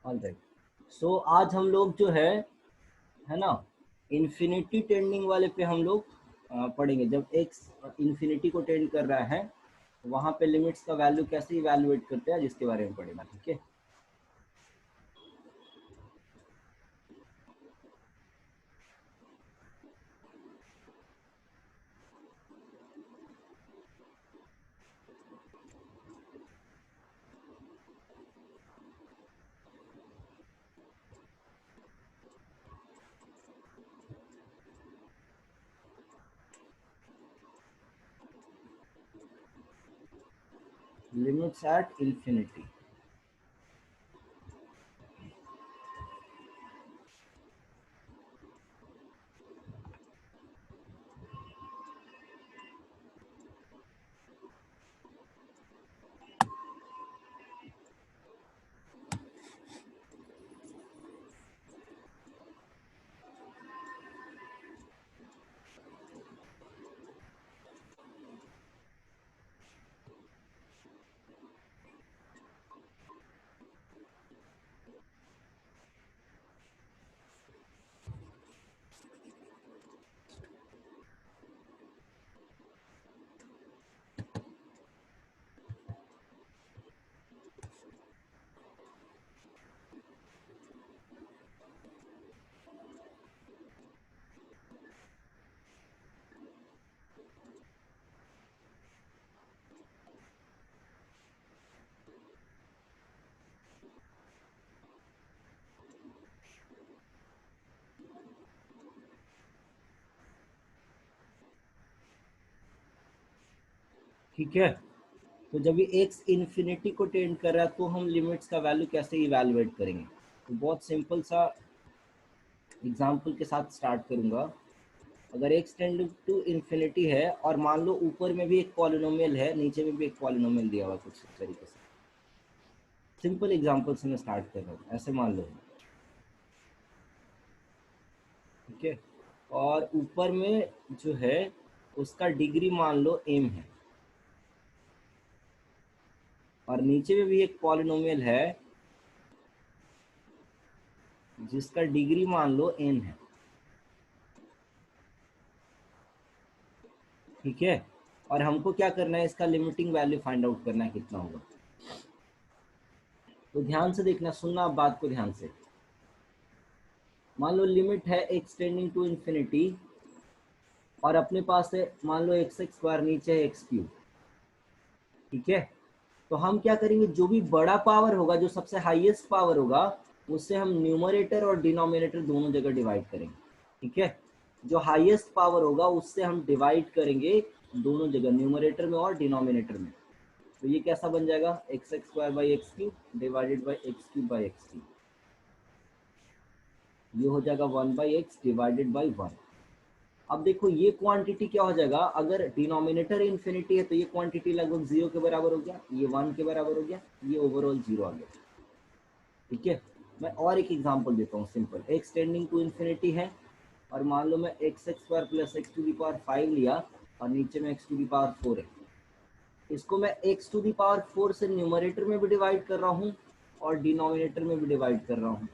All right. सो आज हम लोग जो है ना, इन्फिनिटी टेंडिंग वाले पे हम लोग पढ़ेंगे। जब एक्स इन्फिनिटी को टेंड कर रहा है वहां पे लिमिट्स का वैल्यू कैसे इवैल्यूएट करते हैं जिसके बारे में पढ़ेंगे। ठीक है, लिमिट्स एट इन्फिनिटी। ठीक है, तो जब ये एक्स इन्फिनिटी को टेंड कर रहा है तो हम लिमिट्स का वैल्यू कैसे इवैल्यूएट करेंगे। तो बहुत सिंपल सा एग्जांपल के साथ स्टार्ट करूंगा। अगर एक्स टेंड टू इन्फिनिटी है और मान लो ऊपर में भी एक पॉलिनोमियल है, नीचे में भी एक पॉलिनोमियल दिया हुआ कुछ इस तरीके से। सिंपल एग्जांपल से मैं स्टार्ट कर रहा हूँ, ऐसे मान लो। ठीक है, और ऊपर में जो है उसका डिग्री मान लो m है, और नीचे में भी एक पॉलिनोमियल है जिसका डिग्री मान लो n है। ठीक है, और हमको क्या करना है, इसका लिमिटिंग वैल्यू फाइंड आउट करना है कितना होगा। तो ध्यान से देखना, सुनना आप बात को ध्यान से। मान लो लिमिट है एक्स टेंडिंग टू इन्फिनिटी, और अपने पास है मान लो एक्स एक्स स्क्वायर, नीचे है एक्स क्यूब। ठीक है, तो हम क्या करेंगे, जो भी बड़ा पावर होगा, जो सबसे हाईएस्ट पावर होगा, उससे हम न्यूमरेटर और डिनोमिनेटर दोनों जगह डिवाइड करेंगे। ठीक है, जो हाईएस्ट पावर होगा उससे हम डिवाइड करेंगे दोनों जगह, न्यूमरेटर में और डिनोमिनेटर में। तो ये कैसा बन जाएगा, x x square by x cube divided by x cube by x cube. ये हो जाएगा 1/x डिवाइडेड बाई 1। अब देखो ये क्वांटिटी क्या हो जाएगा, अगर डिनोमिनेटर इन्फिनिटी है तो ये क्वांटिटी लगभग 0 के बराबर हो गया, ये 1 के बराबर हो गया, ये ओवरऑल 0 आ गया। ठीक है, मैं और एक एग्जांपल देता हूँ simple. X tending to infinity है, और मान लो मैं x x square plus x to the power 5 लिया, और नीचे में एक्स टू दी पावर 4 है। इसको मैं एक्स टू दी पावर 4 से न्यूमरेटर में भी डिवाइड कर रहा हूँ और डिनोमिनेटर में भी डिवाइड कर रहा हूँ।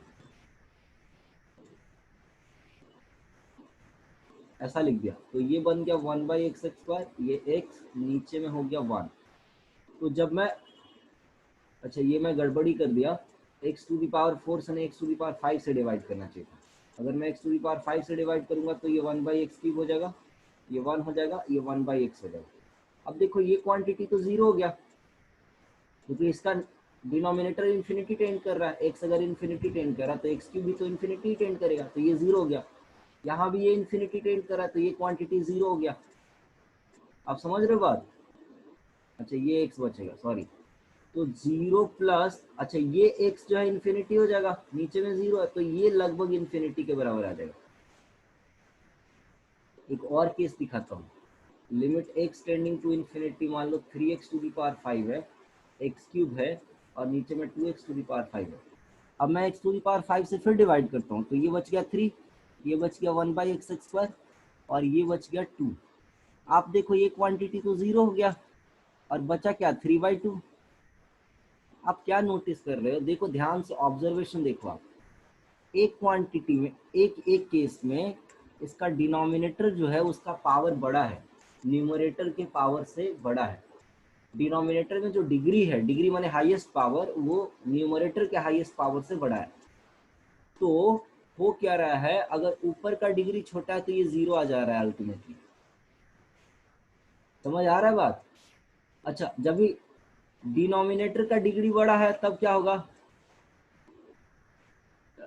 ऐसा लिख दिया, तो ये बन गया 1/x एक्स स्क्वायर, ये x नीचे में हो गया 1। तो जब मैं, अच्छा ये मैं गड़बड़ी कर दिया, एक्स टू दी पावर 4 से नहीं, एक्स टू दी पावर 5 से डिवाइड करना चाहिए था। अगर मैं एक्स टू दी पावर 5 से डिवाइड करूंगा तो ये 1/x क्यूब हो जाएगा, ये 1 हो जाएगा, ये 1/x हो जाएगा। अब देखो ये क्वांटिटी तो 0 हो गया, क्योंकि इसका डिनोमिनेटर इन्फिनिटी टेंड कर रहा है। एक्स अगर इन्फिनिटी टेंड कर रहा है तो एक्स क्यूब भी तो इन्फिनिटी टेंड करेगा, तो ये 0 हो गया। यहाँ भी ये इन्फिनिटी टेंड कर रहा है तो ये क्वांटिटी 0 हो गया। आप समझ रहे हो बात। अच्छा ये एक्स बचेगा, सॉरी। तो 0 प्लस, अच्छा ये एक्स जो है इन्फिनिटी हो जाएगा, नीचे में 0 है तो ये लगभग इन्फिनिटी के बराबर आ जाएगा। एक और केस दिखाता हूँ। Limit x tending to infinity, मान लो 3x टू दी पावर 5 है, एक्स क्यूब है, और नीचे में 2x टू दी पावर 5 है। अब मैं x टू दी पावर 5 से फिर डिवाइड करता हूँ, तो ये बच गया 3, ये बच गया 1/x एक्स स्क्वायर, और ये बच गया 2। आप देखो ये क्वांटिटी तो 0 हो गया, और बचा क्या, 3/2। आप क्या नोटिस कर रहे हो, देखो ध्यान से ऑब्जर्वेशन देखो आप, एक क्वांटिटी में एक एक केस में इसका डिनोमिनेटर जो है उसका पावर बड़ा है, न्यूमरेटर के पावर से बड़ा है। डिनोमिनेटर में जो डिग्री है, डिग्री माने हाईएस्ट पावर, वो न्यूमरेटर के हाईएस्ट पावर से बड़ा है। तो हो क्या रहा है, अगर ऊपर का डिग्री छोटा है तो ये जीरो आ जा रहा है अल्टीमेटली। समझ आ रहा है बात? अच्छा, जब भी डिनोमिनेटर का डिग्री बड़ा है तब क्या होगा,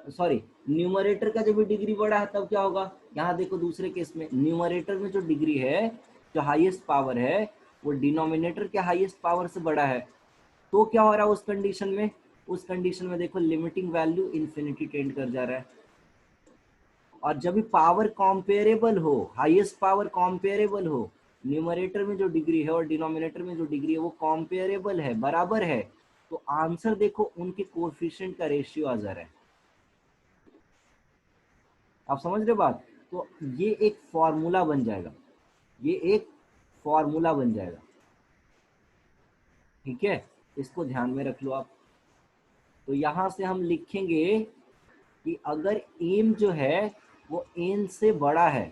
सॉरी, न्यूमरेटर का जब भी डिग्री बड़ा है तब क्या होगा, यहाँ देखो दूसरे केस में न्यूमरेटर में जो डिग्री है, जो हाईएस्ट पावर है, वो डिनोमिनेटर के हाईएस्ट पावर से बड़ा है। तो क्या हो रहा है उस कंडीशन में, उस कंडीशन में देखो लिमिटिंग वैल्यू इन्फिनिटी टेंड कर जा रहा है। और जब भी पावर कॉम्पेरेबल हो, हाईएस्ट पावर कॉम्पेरेबल हो, न्यूमरेटर में जो डिग्री है और डिनोमिनेटर में जो डिग्री है वो कॉम्पेरेबल है, बराबर है, तो आंसर देखो उनके कोएफिशिएंट का रेशियो आ जा रहा है। आप समझ रहे बात? तो ये एक फॉर्मूला बन जाएगा, ये एक फॉर्मूला बन जाएगा, ठीक है, इसको ध्यान में रख लो आप। तो यहां से हम लिखेंगे कि अगर एम जो है वो एन से बड़ा है,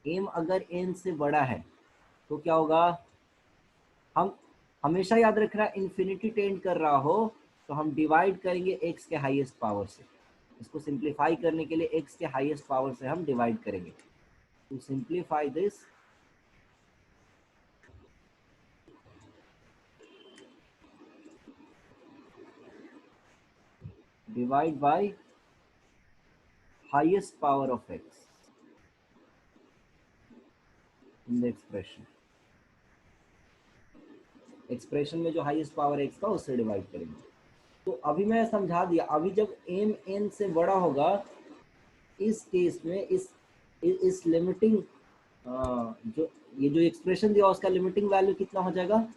एम अगर एन से बड़ा है तो क्या होगा, हम हमेशा याद रखना, इन्फिनिटी टेंड कर रहा हो तो हम डिवाइड करेंगे एक्स के हाईएस्ट पावर से। इसको सिंप्लीफाई करने के लिए एक्स के हाईएस्ट पावर से हम डिवाइड करेंगे। To simplify this, divide by highest power of x in the expression, expression में जो हाईएस्ट पावर एक्स का उससे डिवाइड करेंगे। तो अभी मैं समझा दिया, अभी जब एम एन से बड़ा होगा, इस केस में इस लिमिटिंग जो ये जो एक्सप्रेशन दिया उसका लिमिटिंग वैल्यू कितना हो जाएगा,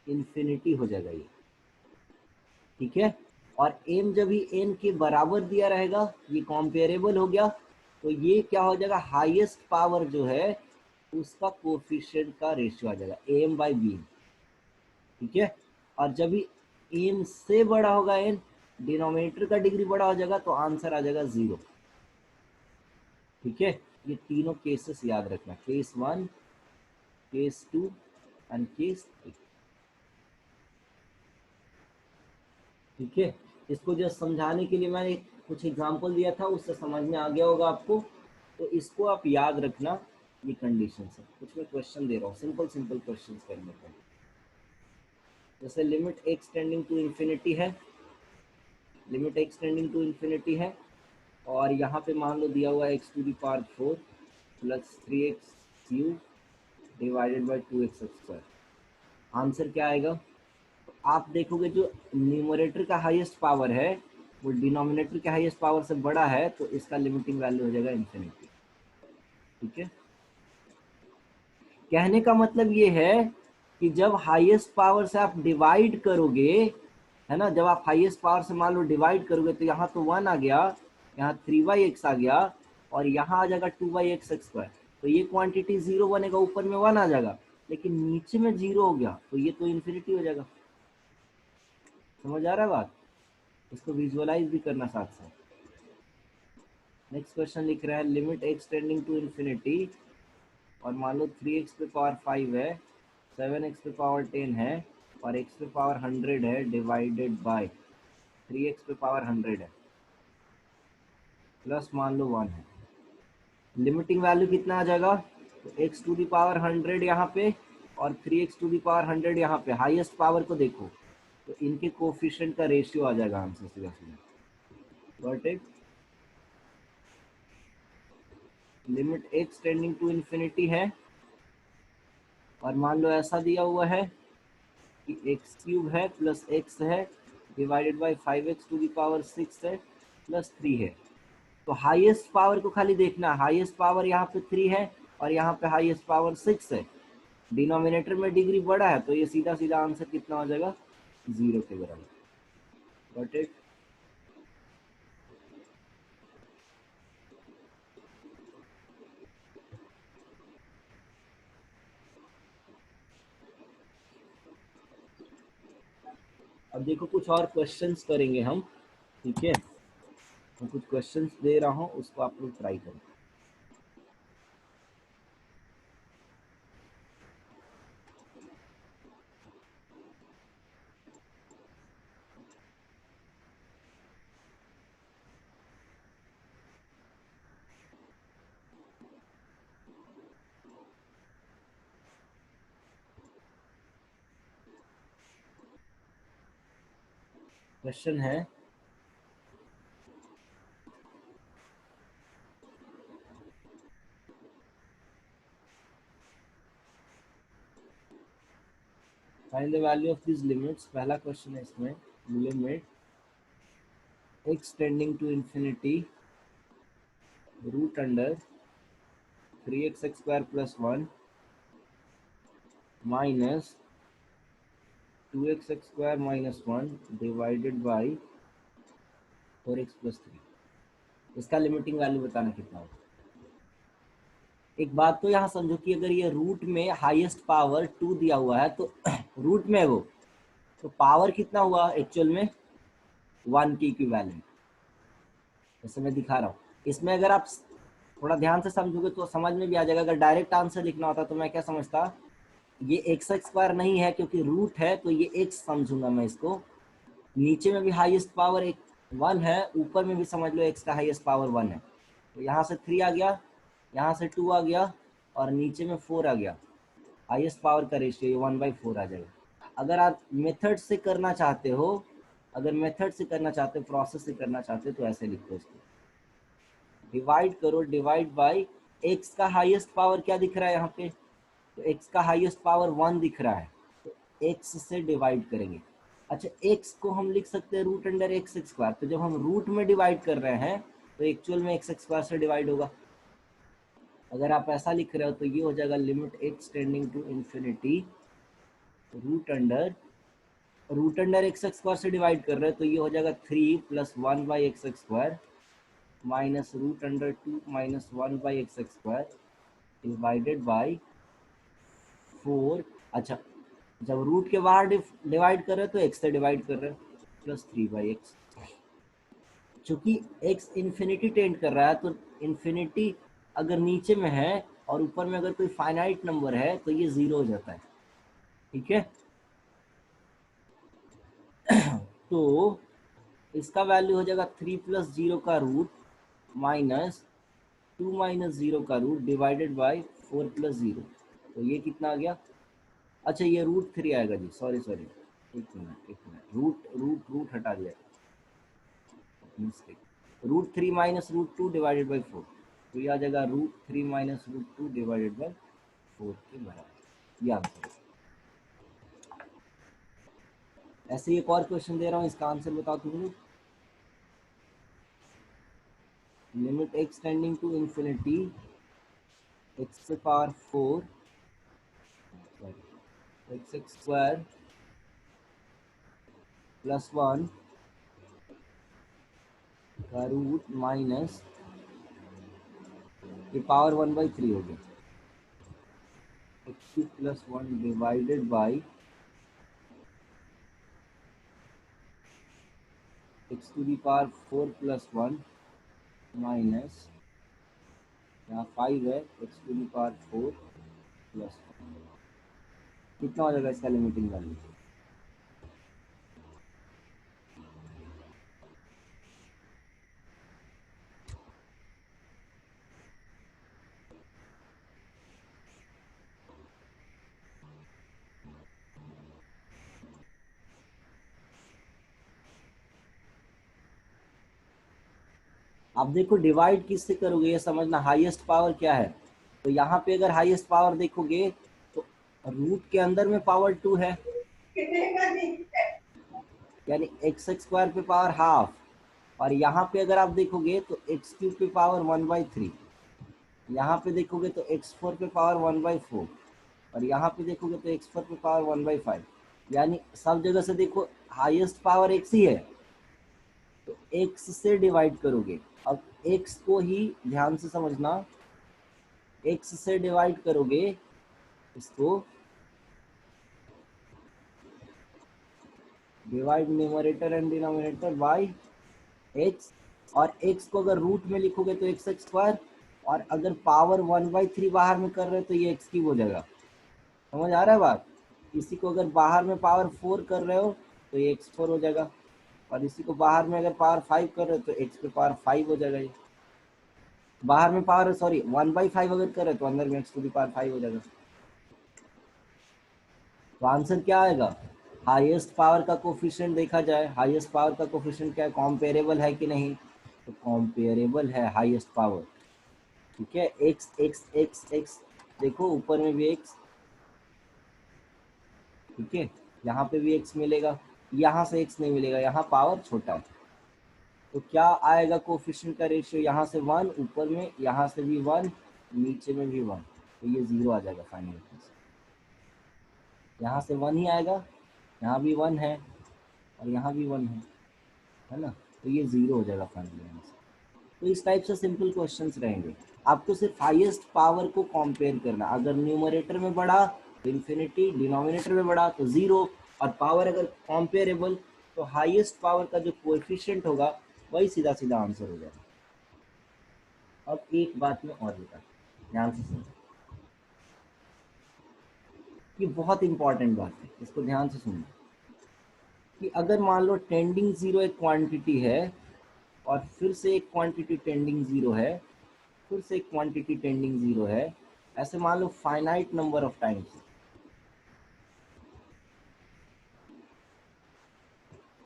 इन्फिनिटी हो जाएगा ये, ठीक है। और एम जब ही एन के बराबर दिया रहेगा, ये कॉम्पेरेबल हो गया, तो ये क्या हो जाएगा, हाईएस्ट पावर जो है उसका कोफिशिएंट का रेशियो आ जाएगा एम बाई बी, ठीक है। और जब भी एम से बड़ा होगा एन, डिनोमिनेटर का डिग्री बड़ा हो जाएगा, तो आंसर आ जाएगा 0, ठीक है। ये तीनों केसेस याद रखना, केस 1, केस 2 एंड केस 3, ठीक है। इसको जो समझाने के लिए मैंने कुछ एग्जांपल दिया था, उससे समझ में आ गया होगा आपको। तो इसको आप याद रखना, ये कंडीशन है। कुछ मैं क्वेश्चन दे रहा हूँ, सिंपल सिंपल क्वेश्चन करने का। जैसे limit x tending to infinity है, limit x tending to infinity है, और यहाँ पे मान लो दिया हुआ है x to the power 4 plus 3x cube divided by 2x square. Answer क्या आएगा, आप देखोगे जो न्यूमरेटर का हाईएस्ट पावर है वो डिनोमिनेटर के हाईएस्ट पावर से बड़ा है, तो इसका लिमिटिंग वैल्यू हो जाएगा इन्फिनिटी, ठीक है। कहने का मतलब ये है कि जब हाईएस्ट पावर से आप डिवाइड करोगे, है ना, जब आप हाईएस्ट पावर से मान लो डिवाइड करोगे, तो यहाँ तो 1 आ गया, यहाँ 3x आ गया, और यहाँ आ जाएगा 2x स्क्वायर। तो ये क्वांटिटी 0 बनेगा, ऊपर में 1 आ जाएगा, लेकिन नीचे में 0 हो गया, तो ये तो इन्फिनिटी हो जाएगा। समझ आ रहा है बात? इसको विजुअलाइज भी करना साथ साथ। नेक्स्ट क्वेश्चन लिख रहा है limit x tending to infinity, और मान लो 3x पे पावर 5 है, 7x पे पावर 10 है, और x पे पावर 100 है, डिवाइडेड बाय 3x पे पावर 100 है, प्लस मान लो 1 है। लिमिटिंग वैल्यू कितना आ जाएगा, तो x टू दी पावर 100 यहाँ पे, और 3x टू दी पावर 100 यहाँ पे। हाईएस्ट पावर को देखो, तो इनके कोफिशिएंट का रेशियो आ जाएगा आंसर सीधा सीधा। Got it? Limit x tending to infinity है, और मान लो ऐसा दिया हुआ है कि एक्स क्यूब है प्लस एक्स है divided by 5x to the power 6 है प्लस 3 है। तो हाईएस्ट पावर को खाली देखना, हाईएस्ट पावर यहाँ पे 3 है और यहाँ पे हाईएस्ट पावर 6 है, डिनोमिनेटर में डिग्री बड़ा है, तो ये सीधा सीधा आंसर कितना हो जाएगा, 0 के बराबर। Got it? अब देखो कुछ और क्वेश्चंस करेंगे हम, ठीक है। मैं कुछ क्वेश्चंस दे रहा हूँ, उसको आप लोग ट्राई करें। क्वेश्चन है, find the value of this limits. पहला क्वेश्चन है इसमें, limit x tending to infinity root under 3x² plus 1 minus 2x² minus 1 divided by 4x plus 3। इसका लिमिटिंग वैल्यू बताना कितना होगा। एक बात तो यहाँ समझो कि अगर ये रूट में हाईएस्ट पावर 2 दिया हुआ है तो रूट में वो, तो पावर कितना हुआ एक्चुअल में 1 की इक्विवेलेंट, जैसे मैं दिखा रहा हूँ। इसमें अगर आप थोड़ा ध्यान से समझोगे तो समझ में भी आ जाएगा। अगर डायरेक्ट आंसर लिखना होता तो मैं क्या समझता, ये एक्स स्क्वायर नहीं है क्योंकि रूट है तो ये एक्स समझूंगा मैं इसको। नीचे में भी हाईएस्ट पावर एक 1 है, ऊपर में भी समझ लो एक्स का हाईएस्ट पावर 1 है। तो यहाँ से 3 आ गया, यहाँ से 2 आ गया और नीचे में 4 आ गया। हाईएस्ट पावर का रेशियो ये 1/4 आ जाएगा। अगर आप मेथड से करना चाहते हो, अगर मेथड से करना चाहते हो, प्रोसेस से करना चाहते हो तो ऐसे लिखो इसको, डिवाइड करो, डिवाइड बाय एक्स का हाईएस्ट पावर क्या दिख रहा है यहाँ पे, तो एक्स का हाईएस्ट पावर 1 दिख रहा है, तो एक्स से डिवाइड करेंगे। अच्छा, एक्स को हम लिख सकते हैं रूट अंडर एक्स स्क्वायर, तो जब हम रूट में डिवाइड कर रहे हैं तो एक्चुअल में एक्स स्क्वायर से डिवाइड होगा। अगर आप ऐसा लिख रहे हो तो ये हो जाएगा limit x tending to infinity root under x square से डिवाइड कर रहे हैं तो ये हो जाएगा 3 plus 1 by x square minus root under 2 minus 1 by x square divided by 4। अच्छा, जब रूट के बाहर डिवाइड कर रहे हैं तो एक्स से डिवाइड कर रहे हैं, प्लस 3/x। चूंकि एक्स इन्फिनिटी टेंड कर रहा है तो इन्फिनिटी अगर नीचे में है और ऊपर में अगर कोई फाइनाइट नंबर है तो ये 0 हो जाता है, ठीक है। तो इसका वैल्यू हो जाएगा 3 प्लस 0 का रूट माइनस 2 माइनस 0 का रूट डिवाइडेड बाई 4 प्लस 0। तो ये कितना आ गया, अच्छा ये √3 आएगा जी, सॉरी सॉरी, एक मिनट, रूट रूट रूट हटा दिया, मिस्टेक। √3 माइनस √2 डिवाइडेड बाई 4, तो ये आ जाएगा √3 माइनस √2 डिवाइडेड बाई 4 के बराबर, ये आंसर है। ऐसे एक और क्वेश्चन दे रहा हूँ, इसका आंसर बताओ तुम लोग। Limit x tending to infinity x से पावर 4 एक्स स्क्वायर प्लस 1 का रूट माइनस ये पावर 1/3 हो गया, x³ plus 1 divided by x⁴ plus 1 minus यहाँ 5 है x⁴ प्लस 1। कितना हो जाएगा इसका लिमिटिंग वैल्यू। आप देखो डिवाइड किससे करोगे ये समझना, हाईएस्ट पावर क्या है। तो यहाँ पे अगर हाईएस्ट पावर देखोगे तो रूट के अंदर में पावर 2 है, यानी x² पे पावर हाफ, और यहाँ पे अगर आप देखोगे तो x³ पे पावर 1/3, यहाँ पे देखोगे तो x4 पे पावर 1/4, और यहाँ पे देखोगे तो x4 पे पावर 1/5, यानी सब जगह से देखो हाईएस्ट पावर x ही है, तो x से डिवाइड करोगे। अब x को ही ध्यान से समझना, x से डिवाइड करोगे इसको, divide numerator and denominator by x, और एक्स को अगर रूट में लिखोगे तो एक्स एक्स स्क्वायर, और अगर पावर 1/3 बाहर में कर रहे हो तो ये एक्स क्यूब हो जाएगा। समझ आ रहा है बात? इसी को अगर बाहर में पावर 4 कर रहे हो तो ये x4 हो जाएगा, और इसी को बाहर में अगर पावर 5 कर रहे हो तो x पे पावर 5 हो जाएगा। ये बाहर में पावर, सॉरी 1/5 अगर कर रहे हो तो अंदर में x टू दी पावर 5 हो जाएगा। तो आंसर क्या आएगा? हाईएस्ट पावर का कोफिशिएंट देखा जाए, हाईएस्ट पावर का कोफिशिएंट क्या है, कॉम्पेरेबल है कि नहीं, तो कॉम्पेरेबल है हाईएस्ट पावर। ठीक है, एक्स एक्स एक्स एक्स, देखो ऊपर में भी एक्स, ठीक है, यहाँ पे भी एक्स मिलेगा, यहाँ से एक्स नहीं मिलेगा, यहाँ पावर छोटा है। तो क्या आएगा कोफिशिएंट का रेशियो, यहाँ से 1, ऊपर में यहाँ से भी 1, नीचे में भी 1, तो ये 0 आ जाएगा फाइनल। यहाँ से 1 ही आएगा, यहाँ भी 1 है और यहाँ भी 1 है ना, तो ये 0 हो जाएगा फाइनल आंसर। तो इस टाइप से सिंपल क्वेश्चंस रहेंगे। आपको सिर्फ हाईएस्ट पावर को कंपेयर करना, अगर न्यूमरेटर में बढ़ा तो इन्फिनिटी, डिनोमिनेटर में बढ़ा तो 0, और पावर अगर कंपेरेबल तो हाईएस्ट पावर का जो कोएफिशिएंट होगा वही सीधा सीधा आंसर हो जाएगा। अब एक बात में और बता, ध्यान से सुनो, ये बहुत इंपॉर्टेंट बात है, इसको ध्यान से सुनना, कि अगर मान लो टेंडिंग जीरो एक क्वांटिटी है, और फिर से एक क्वांटिटी टेंडिंग जीरो है, फिर से एक क्वांटिटी टेंडिंग जीरो है, ऐसे मान लो फाइनाइट नंबर ऑफ टाइम्स,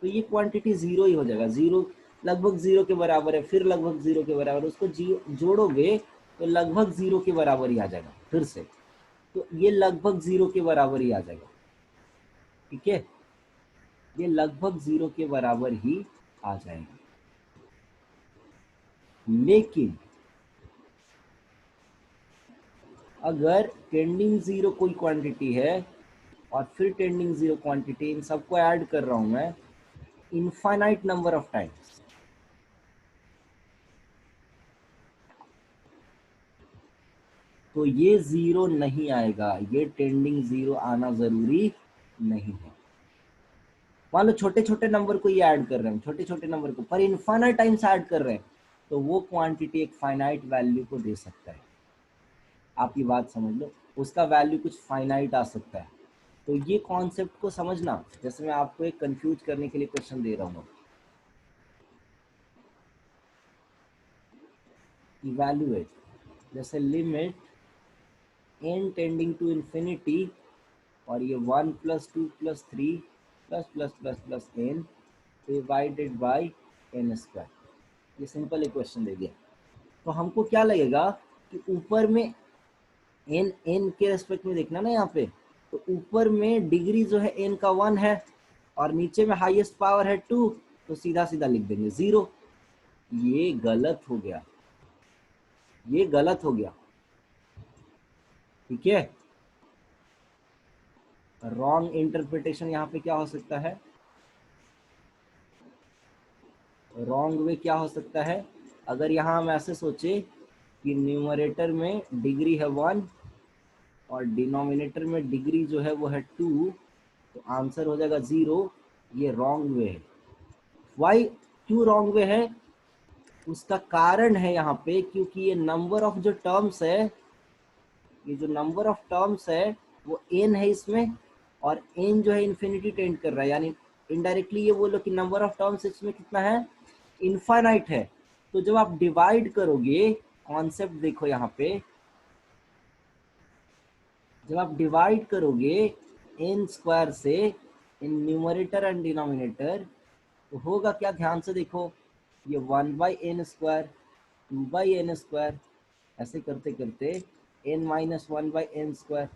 तो ये क्वांटिटी जीरो ही हो जाएगा। जीरो लगभग जीरो के बराबर है, फिर लगभग जीरो के बराबर, उसको जोड़ोगे तो लगभग जीरो के बराबर ही आ जाएगा फिर से, तो ये लगभग जीरो के बराबर ही आ जाएगा। ठीक है, ये लगभग जीरो के बराबर ही आ जाएगा। लेकिन अगर टेंडिंग जीरो कोई क्वांटिटी है और फिर टेंडिंग जीरो क्वांटिटी, इन सबको ऐड कर रहा हूं मैं इनफाइनाइट नंबर ऑफ टाइम्स, तो ये जीरो नहीं आएगा, ये टेंडिंग जीरो आना जरूरी नहीं है। मान लो छोटे छोटे नंबर को ये ऐड कर रहे हैं, छोटे छोटे नंबर को पर इनफाइनाइट टाइम्स ऐड कर रहे हैं, तो वो क्वांटिटी एक फाइनाइट वैल्यू को दे सकता है। आप ये बात समझ लो, उसका वैल्यू कुछ फाइनाइट आ सकता है। तो ये कॉन्सेप्ट को समझना, जैसे मैं आपको एक कंफ्यूज करने के लिए क्वेश्चन दे रहा हूँ, इवैल्यूएट, जैसे limit n tending to infinity, और ये 1 + 2 + 3 ++++ n divided by n square, ये सिंपल इक्वेशन दे दिया। तो हमको क्या लगेगा कि ऊपर में n के रेस्पेक्ट में देखना ना यहाँ पे, तो ऊपर में डिग्री जो है n का 1 है, और नीचे में हाईएस्ट पावर है 2, तो सीधा सीधा लिख देंगे 0। ये गलत हो गया, ये गलत हो गया, ठीक है। रॉन्ग इंटरप्रिटेशन यहाँ पे क्या हो सकता है, रॉन्ग वे क्या हो सकता है, अगर यहाँ हम ऐसे सोचे कि न्यूमरेटर में डिग्री है 1 और डिनोमिनेटर में डिग्री जो है वो है 2, तो आंसर हो जाएगा 0। ये रॉन्ग वे है। वाई, क्यों रॉन्ग वे है, उसका कारण है यहाँ पे, क्योंकि ये नंबर ऑफ जो टर्म्स है, ये जो नंबर ऑफ टर्म्स है वो n है इसमें, और n जो है इन्फिनिटी टेंड कर रहा है, यानी इनडायरेक्टली ये बोलो कि नंबर ऑफ टर्म्स इसमें कितना है, इनफाइनाइट है। तो जब आप डिवाइड करोगे, कॉन्सेप्ट देखो यहाँ पे, जब आप डिवाइड करोगे n स्क्वायर से इन न्यूमरेटर एंड डिनोमिनेटर, तो होगा क्या, ध्यान से देखो, ये 1/n², 2/n², ऐसे करते करते n - 1/n²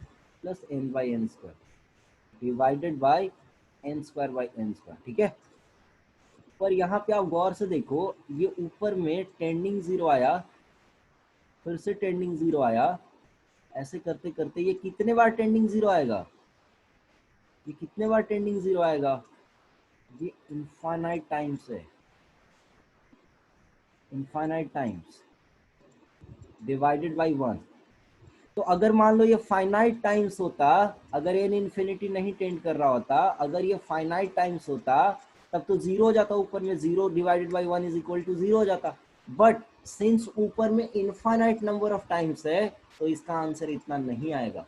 plus n/n² divided by n²/n², ठीक है। पर यहाँ पे आप गौर से देखो, ये ऊपर में टेंडिंग जीरो आया, फिर से टेंडिंग जीरो आया, ऐसे करते करते ये कितने बार टेंडिंग जीरो आएगा, ये कितने बार टेंडिंग जीरो आएगा, ये इनफाइनाइट टाइम्स है, इनफाइनाइट टाइम्स डिवाइडेड बाय 1। तो अगर मान लो ये फाइनाइट टाइम्स होता, अगर n इन्फिनिटी नहीं टेंड कर रहा होता, अगर ये फाइनाइट टाइम्स होता, तब तो जीरो हो जाता, ऊपर में zero divided by one is equal to zero हो जाता। बट सिंस ऊपर में इनफाइनाइट नंबर ऑफ टाइम्स है, तो इसका आंसर इतना नहीं आएगा।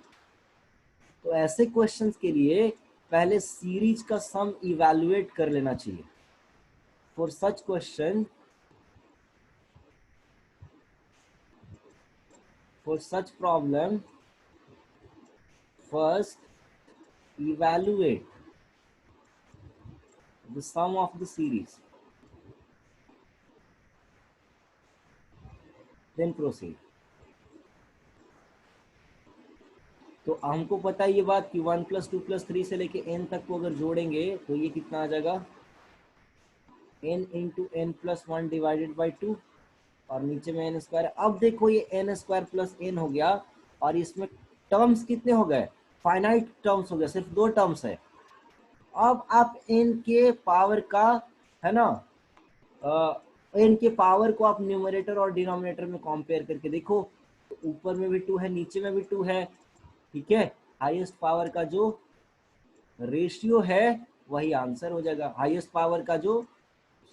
तो ऐसे क्वेश्चंस के लिए पहले सीरीज का सम इवैल्यूएट कर लेना चाहिए। For such question, for such problem, first evaluate the sum of the series, then proceed। तो हमको पता है ये बात कि 1 + 2 + 3 से लेके n तक को अगर जोड़ेंगे तो ये कितना आ जाएगा, n into n plus one divided by two, और नीचे में n स्क्वायर। अब देखो ये n स्क्वायर प्लस n हो गया, और इसमें टर्म्स कितने हो गए, फाइनाइट टर्म्स हो गए, सिर्फ दो टर्म्स है। अब आप n के पावर का, है ना, n के पावर को आप न्यूमरेटर और डिनोमिनेटर में कंपेयर करके देखो, तो ऊपर में भी टू है, नीचे में भी टू है, ठीक है। हाईएस्ट पावर का जो रेशियो है वही आंसर हो जाएगा, हाईएस्ट पावर का जो,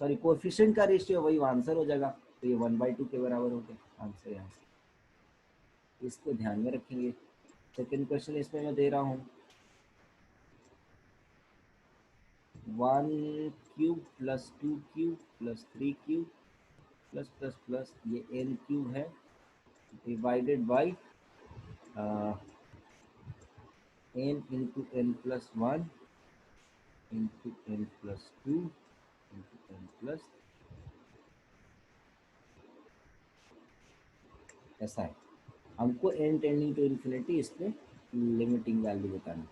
सॉरी, कोएफिशिएंट का रेशियो वही आंसर हो जाएगा। तो ये 1/2 के बराबर हो गया आंसर यहाँ से, इसको ध्यान में रखेंगे। सेकंड क्वेश्चन इसमें मैं दे रहा हूँ, 1³ + 2³ + 3³ प्लस प्लस प्लस ये n³ है, divided by n into n plus one into n plus two into n plus, ऐसा है। हमको n टेंडिंग टू इन्फिनिटी इसमें लिमिटिंग वैल्यू बतानी है।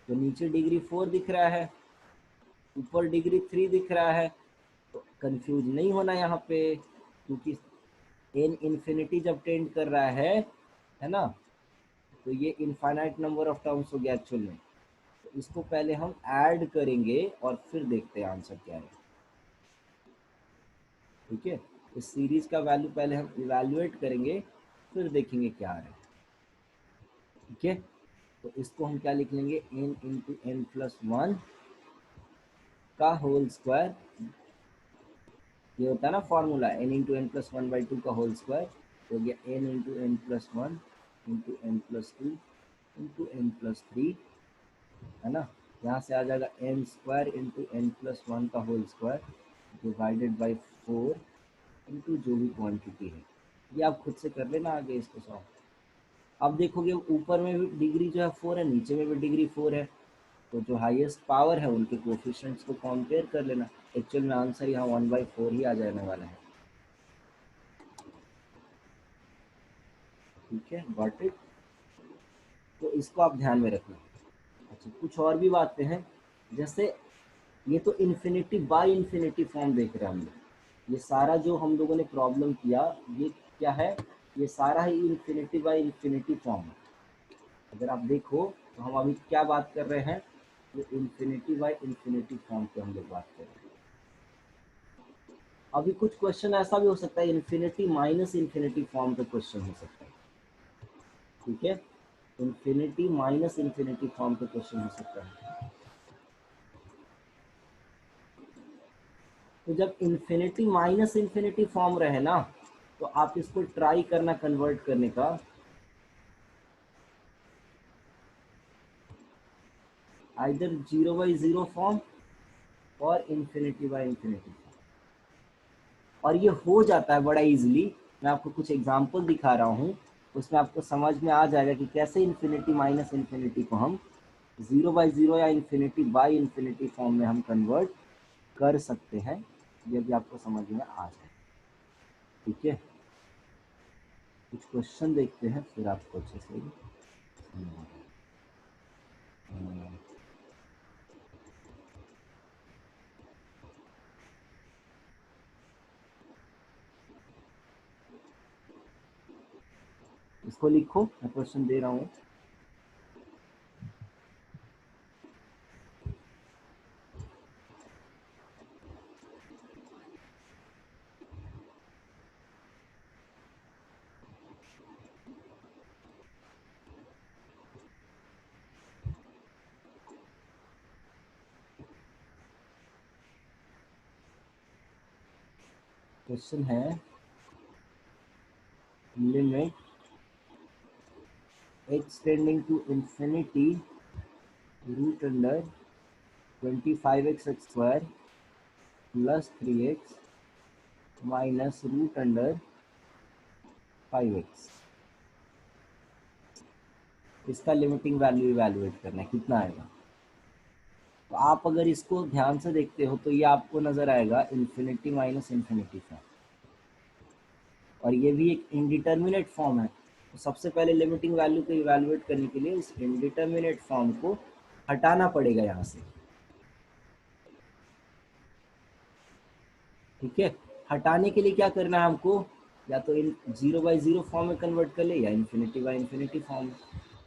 तो नीचे डिग्री 4 दिख रहा है, ऊपर डिग्री 3 दिख रहा है, तो कंफ्यूज नहीं होना यहाँ पे, क्योंकि n इन्फिनिटी जब टेंड कर रहा है ना, तो ये इनफाइनाइट नंबर ऑफ टर्म्स हो गया एक्चुअल में। तो इसको पहले हम ऐड करेंगे और फिर देखते हैं आंसर क्या है, ठीक है। इस सीरीज का वैल्यू पहले हम इवैल्यूएट करेंगे, फिर देखेंगे क्या आ रहा है, ठीक है। तो इसको हम क्या लिख लेंगे, n into n plus one का होल स्क्वायर, ये होता है ना formula, n into n plus one by two का होल स्क्वायर, तो हो गया n into n plus one into n plus two into n plus three, है ना। यहाँ से आ जाएगा n square into n plus one का whole square divided by 4 into जो भी क्वांटिटी है। ये आप खुद से कर लेना आगे इसको सॉल्व। अब देखोगे ऊपर में भी डिग्री जो है 4 है, नीचे में भी डिग्री 4 है, तो जो हाईएस्ट पावर है उनके कोफिशिएंट्स को कंपेयर कर लेना। एक्चुअल में आंसर यहाँ 1/4 ही आ जाने वाला है, ठीक है, गॉट इट। तो इसको आप ध्यान में रखना। अच्छा, कुछ और भी बातें हैं, जैसे ये तो इन्फिनिटी बाय इन्फिनिटी फॉर्म देख रहे हैं हम लोग, ये सारा जो हम लोगों ने प्रॉब्लम किया, ये क्या है, ये सारा ही इन्फिनिटी बाय इन्फिनिटी फॉर्म है। अगर आप देखो तो हम अभी क्या बात कर रहे हैं, ये इन्फिनिटी बाय इन्फिनिटी फॉर्म पे हम लोग बात कर रहे हैं। अभी कुछ क्वेश्चन ऐसा भी हो सकता है, इन्फिनिटी माइनस इन्फिनिटी फॉर्म पे क्वेश्चन हो सकता है, ठीक है। इन्फिनिटी माइनस इन्फिनिटी फॉर्म पे क्वेश्चन हो सकता है। तो जब इन्फिनिटी माइनस इन्फिनिटी फॉर्म रहे ना, तो आप इसको ट्राई करना कन्वर्ट करने का, आइदर 0/0 फॉर्म और इन्फिनिटी बाय इन्फिनिटी फॉर्म, और ये हो जाता है बड़ा इजीली। मैं आपको कुछ एग्जांपल दिखा रहा हूँ, उसमें आपको समझ में आ जाएगा कि कैसे इन्फिनिटी माइनस इन्फिनिटी को हम 0/0 या इन्फिनिटी बाय इन्फिनिटी फॉर्म में हम कन्वर्ट कर सकते हैं, ये भी आपको समझ में आ जाए, ठीक है। कुछ क्वेश्चन देखते हैं फिर आपको अच्छे से समझ में आएगा। इसको लिखो, मैं क्वेश्चन दे रहा हूँ। क्वेश्चन है limit x tending to infinity root under 25x square plus 3x minus root under 5x। इसका लिमिटिंग वैल्यू इवैल्यूएट करना है, कितना आएगा। तो आप अगर इसको ध्यान से देखते हो तो ये आपको नजर आएगा इन्फिनिटी माइनस इन्फिनिटी फॉर्म, और ये भी एक इनडिटर्मिनेट फॉर्म है। तो सबसे पहले लिमिटिंग वैल्यू को इवैल्यूएट करने के लिए इस इनडिटर्मिनेट फॉर्म को हटाना पड़ेगा यहाँ से, ठीक है। हटाने के लिए क्या करना है हमको, या तो इन 0/0 फॉर्म में कन्वर्ट कर ले या इन्फिनिटी बाई इन्फिनिटी फॉर्म में।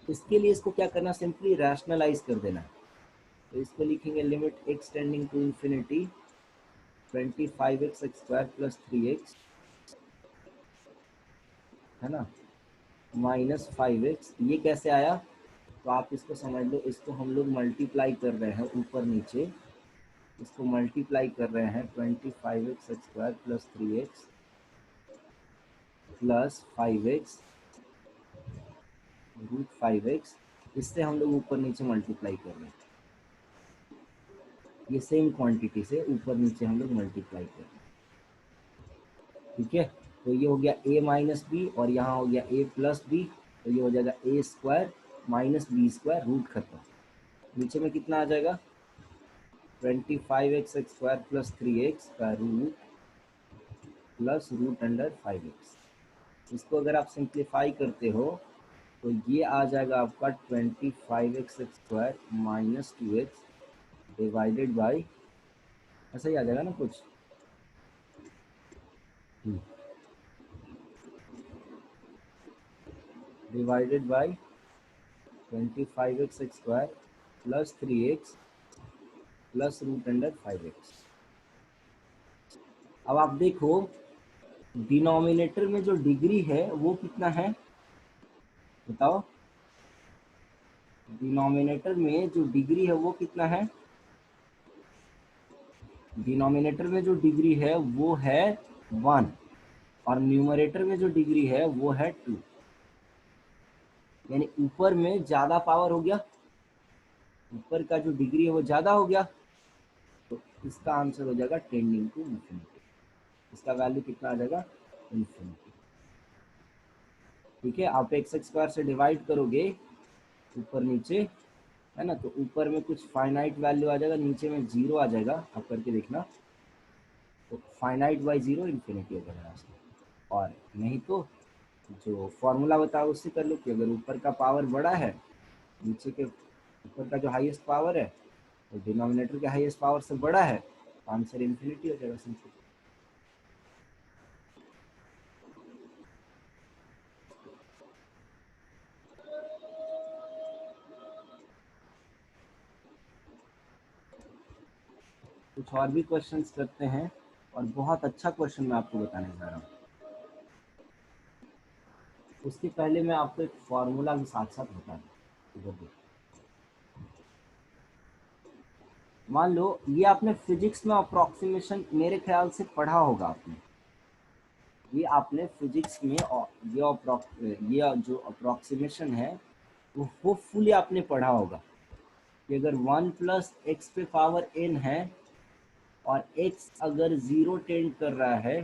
इसके लिए इसको क्या करना, सिंपली रैशनलाइज कर देना है। तो इसको लिखेंगे limit x tending to infinity 25x square plus 3x, है ना, माइनस 5x। ये कैसे आया, तो आप इसको समझ लो, इसको हम लोग मल्टीप्लाई कर रहे हैं ऊपर नीचे, इसको मल्टीप्लाई कर रहे हैं 25x square plus 3x plus 5x root 5x, इससे हम लोग ऊपर नीचे मल्टीप्लाई कर रहे हैं, ये सेम क्वांटिटी से ऊपर नीचे हम लोग मल्टीप्लाई कर रहे हैं, ठीक है। तो ये हो गया a माइनस बी और यहाँ हो गया a प्लस बी, तो ये हो जाएगा a square minus b square, root खत्म। नीचे में कितना आ जाएगा 25x स्क्वायर प्लस 3x का root plus root under 5x। इसको अगर आप सिंप्लीफाई करते हो तो ये आ जाएगा आपका 25x square minus 2x divided by, ऐसा ही आ जाएगा ना कुछ, divided by 25x square plus 3x plus root under 5x। अब आप देखो डिनोमिनेटर में जो डिग्री है वो कितना है, बताओ, डिनोमिनेटर में जो डिग्री है वो कितना है, डिनोमिनेटर में जो डिग्री है वो है 1 और न्यूमरेटर में जो डिग्री है वो है 2, यानी ऊपर में ज्यादा पावर हो गया, ऊपर का जो डिग्री है वो ज्यादा हो गया, तो इसका आंसर हो जाएगा टेंडिंग टू इंफिनिटी। इसका वैल्यू कितना आ जाएगा, इंफिनिटी, ठीक है। आप एक्स स्क्वायर से डिवाइड करोगे ऊपर नीचे, है ना, तो ऊपर में कुछ फाइनाइट वैल्यू आ जाएगा, नीचे में 0 आ जाएगा, आप करके देखना। तो फाइनाइट बाई 0 इंफिनिटी हो जाएगा, और नहीं तो जो फॉर्मूला बताओ उससे कर लो कि अगर ऊपर का पावर बड़ा है, नीचे के ऊपर का जो हाईएस्ट पावर है तो डिनोमिनेटर के हाईएस्ट पावर से बड़ा है, तो आंसर इंफिनिटी हो जाएगा सिंपल। कुछ और भी क्वेश्चंस करते हैं, और बहुत अच्छा क्वेश्चन मैं आपको बताने जा रहा हूँ। उसके पहले मैं आपको एक फॉर्मूला भी साथ साथ बता दूँ। इधर देखो, मान लो ये आपने फिजिक्स में अप्रोक्सीमेशन मेरे ख्याल से पढ़ा होगा आपने, ये आपने फिजिक्स में ये जो अप्रोक्सीमेशन है वो होपफुली आपने पढ़ा होगा कि अगर 1 प्लस एक्स पे पावर n है और x अगर 0 टेंड कर रहा है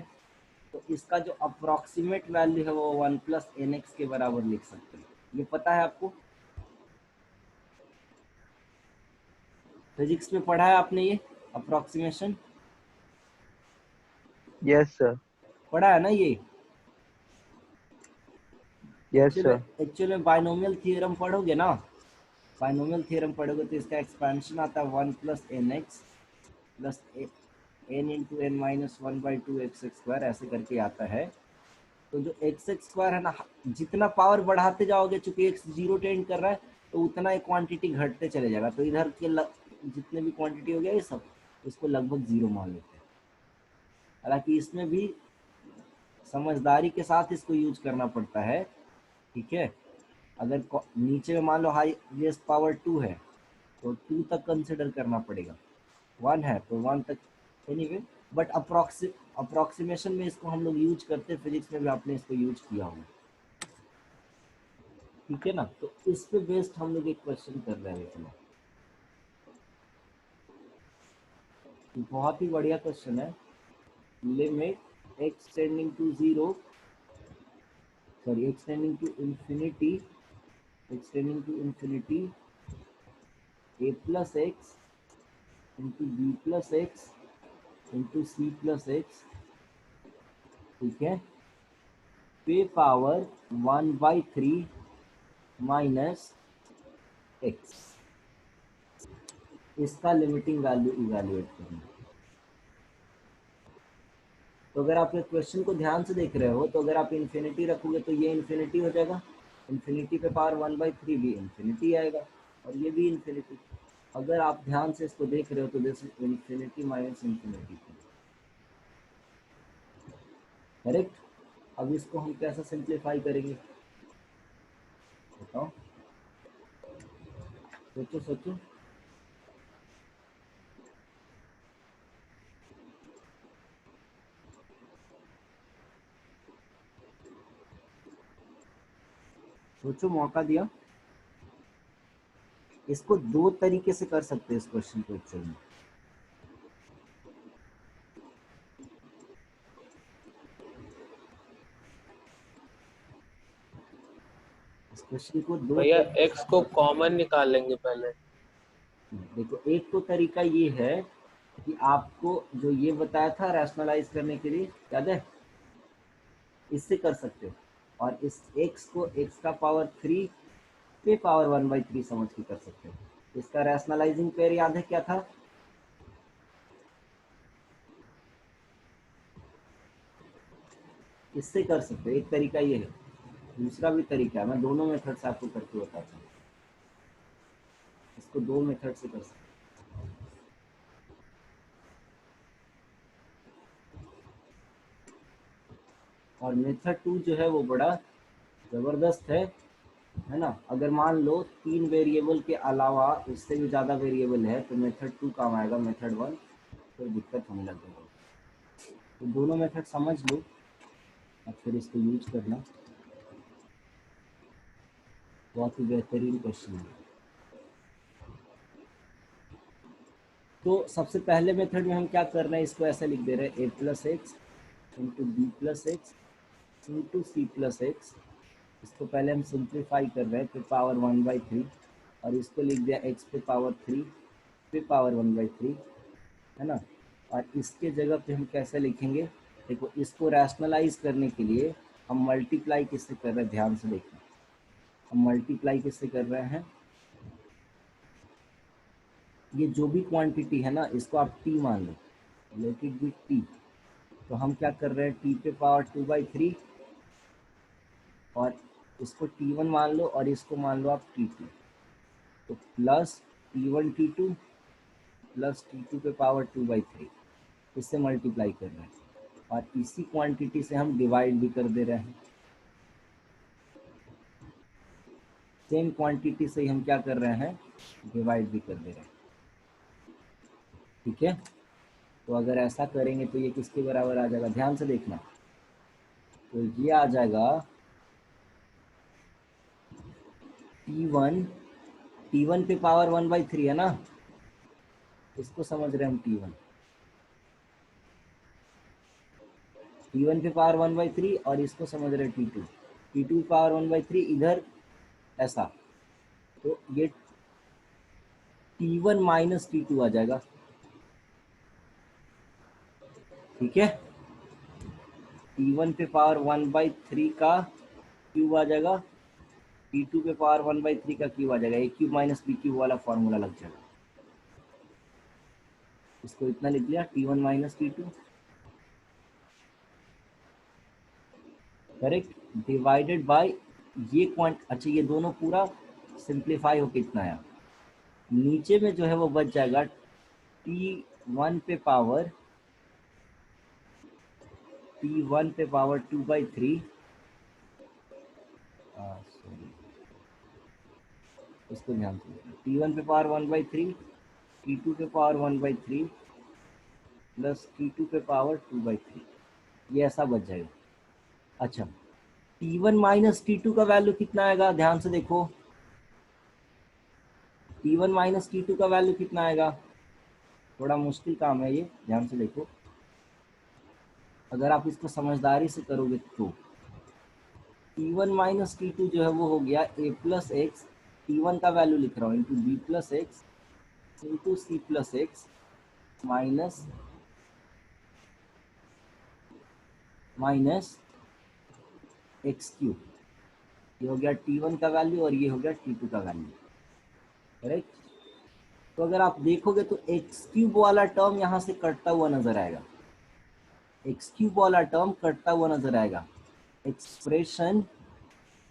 तो इसका जो अप्रोक्सीमेट वैल्यू है वो 1 प्लस एन एक्स के बराबर लिख सकते हैं। ये पता है आपको, फिजिक्स में पढ़ा है आपने ये अप्रोक्सीमेशन, यस सर, पढ़ा है ना ये। यस सर, एक्चुअल में बाइनोमियल थ्योरम पढ़ोगे ना, बाइनोमियल थ्योरम पढ़ोगे तो इसका एक्सपेंशन आता है 1 plus n x plus n into n minus 1/2 x square, ऐसे करके आता है। तो जो एक्स स्क्वायर है ना, जितना पावर बढ़ाते जाओगे, चूंकि एक्स 0 टेंड कर रहा है तो उतना ही क्वांटिटी घटते चले जाएगा, तो इधर के जितने भी क्वांटिटी हो गया ये सब, इसको लगभग 0 मान लेते हैं। हालांकि इसमें भी समझदारी के साथ इसको यूज करना पड़ता है, ठीक है। अगर नीचे में मान लो हाईएस्ट पावर 2 है तो 2 तक कंसिडर करना पड़ेगा, 1 है तो 1 तक, एनीवे बट अप्रोक्सीमेशन में इसको हम लोग यूज करते हैं, फिजिक्स में भी आपने इसको यूज किया होगा, ठीक है ना। तो इस पे बेस्ड हम लोग एक क्वेश्चन कर रहे हैं इसमें, बहुत ही बढ़िया क्वेश्चन है। Limit x tending to zero, sorry x tending to infinity, x tending to infinity a plus x into b plus x into c plus x, ठीक है, पे पावर 1/3 माइनस एक्स, इसका लिमिटिंग वैल्यू इवैल्यूएट करना। तो अगर आप question को ध्यान से देख रहे हो, तो अगर आप इन्फिनिटी रखोगे तो ये इन्फिनिटी हो जाएगा, इन्फिनिटी पे पावर 1/3 भी इन्फिनिटी आएगा, और ये भी इन्फिनिटी। अगर आप ध्यान से इसको देख रहे हो तो this is infinity minus infinity, correct. अब इसको हम कैसे सिंप्लीफाई करेंगे, बताओ, सोचो सोचो। सोचो, मौका दिया। इसको दो तरीके से कर सकते हैं इस क्वेश्चन को एक्चुअली में। इस क्वेश्चन को दो भैया तरीके से एक्स आप को कर सकते कॉमन निकाल लेंगे पहले। हैं। देखो, एक तो तरीका ये है कि आपको जो ये बताया था रैशनलाइज करने के लिए, याद है, इससे कर सकते हो, और इस x को x का पावर 3 पे पावर 1/3 समझ के कर सकते हो। इसका रैशनलाइजिंग पेयर याद है क्या था, इससे कर सकते हो। एक तरीका ये है, दूसरा भी तरीका है, मैं दोनों मेथड से आपको करके बताता हूँ। इसको दो मेथड से कर सकते हो, और मेथड 2 जो है वो बड़ा ज़बरदस्त है ना। अगर मान लो 3 वेरिएबल के अलावा उससे भी ज़्यादा वेरिएबल है तो मेथड 2 काम आएगा, मेथड 1 फिर दिक्कत होने लगेगा। तो दोनों मेथड समझ लो, और फिर इसको यूज करना। बहुत ही बेहतरीन क्वेश्चन है। तो सबसे पहले मेथड में हम क्या कर रहे हैं, इसको ऐसे लिख दे रहे हैं, a plus x into b plus x into c plus x. इसको पहले हम सिंप्लीफाई कर रहे हैं, फिर पावर 1/3, और इसको लिख दिया एक्स पे पावर 3 पे पावर 1/3, है ना। और इसके जगह पे हम कैसे लिखेंगे, देखो, इसको रैशनलाइज करने के लिए हम मल्टीप्लाई किससे कर रहे हैं, ध्यान से देखना। हम मल्टीप्लाई किससे कर रहे हैं, ये जो भी क्वांटिटी है ना, इसको आप टी मान लो, लेट इट बी टी। तो हम क्या कर रहे हैं, टी पे पावर 2/3, और इसको T1 मान लो, और इसको मान लो आप T2, तो plus T1 T2 plus T2 पे पावर 2/3, इससे मल्टीप्लाई कर रहे हैं, और इसी क्वांटिटी से हम डिवाइड भी कर दे रहे हैं। सेम क्वांटिटी से ही हम क्या कर रहे हैं, डिवाइड भी कर दे रहे हैं, ठीक है। तो अगर ऐसा करेंगे तो ये किसके बराबर आ जाएगा, ध्यान से देखना। तो ये आ जाएगा T1 पे पावर 1/3 है ना, इसको समझ रहे हैं हम। T1 पे पावर 1/3, और इसको समझ रहे हैं T2 पावर 1/3 इधर, ऐसा। तो ये T1 माइनस T2 आ जाएगा, ठीक है। T1 पे पावर 1/3 का क्यूब आ जाएगा, T2 पे पावर 1/3 का क्यूब आ जाएगा, ए क्यूब माइनस बी क्यूब वाला फॉर्मूला लग जाएगा। इसको इतना लिख लिया, T1 minus T2, correct, divided by ये क्वांट, अच्छा ये दोनों पूरा सिंप्लीफाई होके इतना आया। नीचे में जो है वो बच जाएगा T1 पे पावर T1 पे पावर 2/3, सॉरी, इसको ध्यान से T1 पे पावर 1/3, T2 पे पावर 1/3, प्लस T2 पे पावर 2/3, ये ऐसा बच जाएगा। अच्छा, T1 माइनस T2 का वैल्यू कितना आएगा, ध्यान से देखो। T1 माइनस T2 का वैल्यू कितना आएगा, थोड़ा मुश्किल काम है ये, ध्यान से देखो। अगर आप इसको समझदारी से करोगे तो T1 माइनस T2 जो है वो हो गया a प्लस एक्स, T1 का वैल्यू लिख रहा हूँ, into b plus x into c plus x minus x cube. ये हो गया T1 का वैल्यू और ये हो गया T2 का वैल्यू, करेक्ट। तो अगर आप देखोगे तो एक्स क्यूब वाला टर्म यहाँ से कटता हुआ नजर आएगा, एक्स क्यूब वाला टर्म कटता हुआ नजर आएगा, एक्सप्रेशन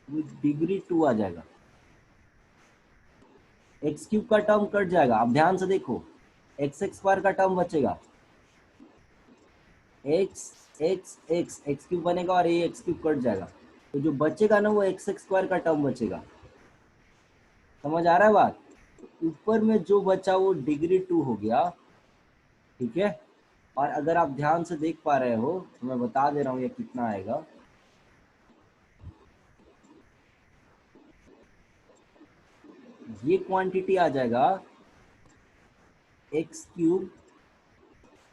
विद डिग्री 2 आ जाएगा, एक्स क्यूब का टर्म कट जाएगा। अब ध्यान से देखो, एक्स एक्स स्क्वायर का टर्म बचेगा, x x x x cube बनेगा और ये एक्स क्यूब कट जाएगा, तो जो बचेगा ना वो एक्स एक्स स्क्वायर का टर्म बचेगा। समझ आ रहा है बात? ऊपर में जो बचा वो डिग्री 2 हो गया, ठीक है। और अगर आप ध्यान से देख पा रहे हो तो मैं बता दे रहा हूँ ये कितना आएगा। ये क्वांटिटी आ जाएगा एक्स क्यूब,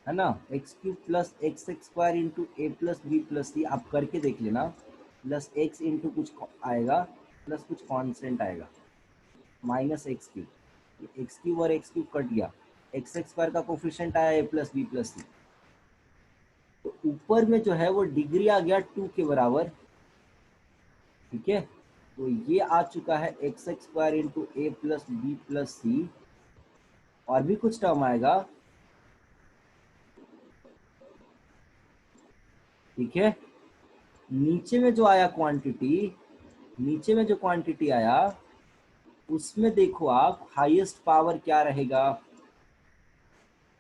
है ना, x cube plus x x square into a plus b plus c, आप करके देख लेना, प्लस एक्स इंटू कुछ आएगा प्लस कुछ कांस्टेंट आएगा minus x cube, x cube और एक्स क्यूब कट गया, एक्स एक्स स्क्वायर का कोफिशिएंट आया ए प्लस बी प्लस सी, तो ऊपर में जो है वो डिग्री आ गया 2 के बराबर, ठीक है। तो ये आ चुका है x x square into a plus b plus सी, और भी कुछ टर्म आएगा, ठीक है। नीचे में जो आया क्वांटिटी, नीचे में जो क्वांटिटी आया उसमें देखो आप हाईएस्ट पावर क्या रहेगा,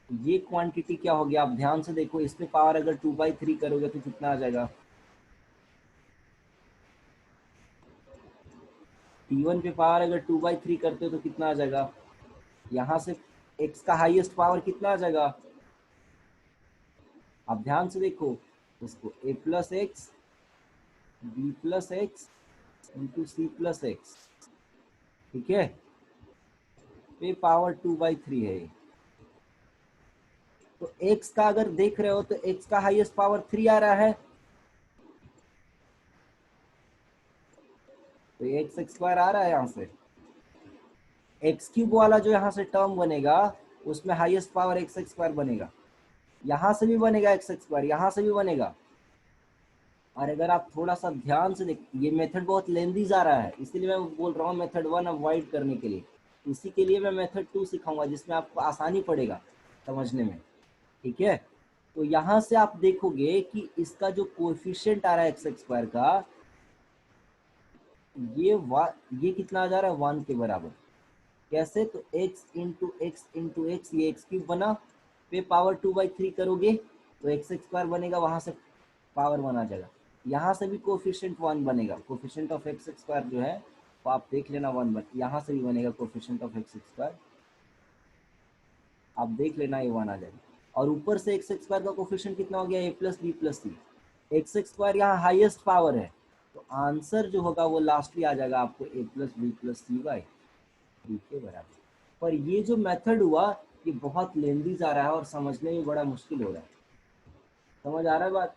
ये क्वांटिटी क्या हो गया, आप ध्यान से देखो, इस पे पावर अगर 2/3 करोगे तो कितना आ जाएगा, T1 पे पावर अगर 2/3 करते हो तो कितना आ जाएगा, यहाँ से x का हाईएस्ट पावर कितना आ जाएगा, आप ध्यान से देखो उसको, a plus x b plus x into c plus x, ठीक है, पे पावर 2/3 है। तो x का अगर देख रहे हो तो x का हाईएस्ट पावर 3 आ रहा है, तो ये एक्स एक्स स्क्वायर आ रहा है यहाँ से, एक्स क्यूब वाला जो यहाँ से टर्म बनेगा उसमें highest power x x square बनेगा, यहाँ से भी बनेगा एक्स एक्स स्क्वायर, यहाँ से भी बनेगा। और अगर आप थोड़ा सा ध्यान से देख, ये मेथड बहुत लेंदी जा रहा है, इसीलिए मैं बोल रहा हूँ मेथड 1 अवॉइड करने के लिए, इसी के लिए मैं मेथड 2 सिखाऊंगा जिसमें आपको आसानी पड़ेगा समझने में, ठीक है। तो यहाँ से आप देखोगे कि इसका जो कोएफिशिएंट आ रहा है एक्स एक्स स्क्वायर का, ये कितना जा रहा है 1 के बराबर, कैसे, तो x इंटू एक्स, ये एक्स क्यूब बना, पे पावर 2/3 करोगे तो एक्स एक्स स्क्वायर बनेगा, वहां से पावर 1 आ जाएगा, यहाँ से भी कोफिशिएंट 1 बनेगा, coefficient of x x square जो है वो आप देख लेना 1 बन, यहाँ से भी बनेगा coefficient of x x square, आप देख लेना ये 1 आ जाएगा। और ऊपर से एक्स एक्स स्क्वायर का कोफिशिएंट कितना हो गया, ए प्लस बी प्लस सी, एक्स एक्स स्क्वायर यहाँ हाईएस्ट पावर है, तो आंसर जो होगा वो लास्टली आ जाएगा आपको a plus b plus c by 3 के बराबर। पर ये जो मेथड हुआ ये बहुत लेंदी जा रहा है और समझने में बड़ा मुश्किल हो रहा है, समझ आ रहा है बात?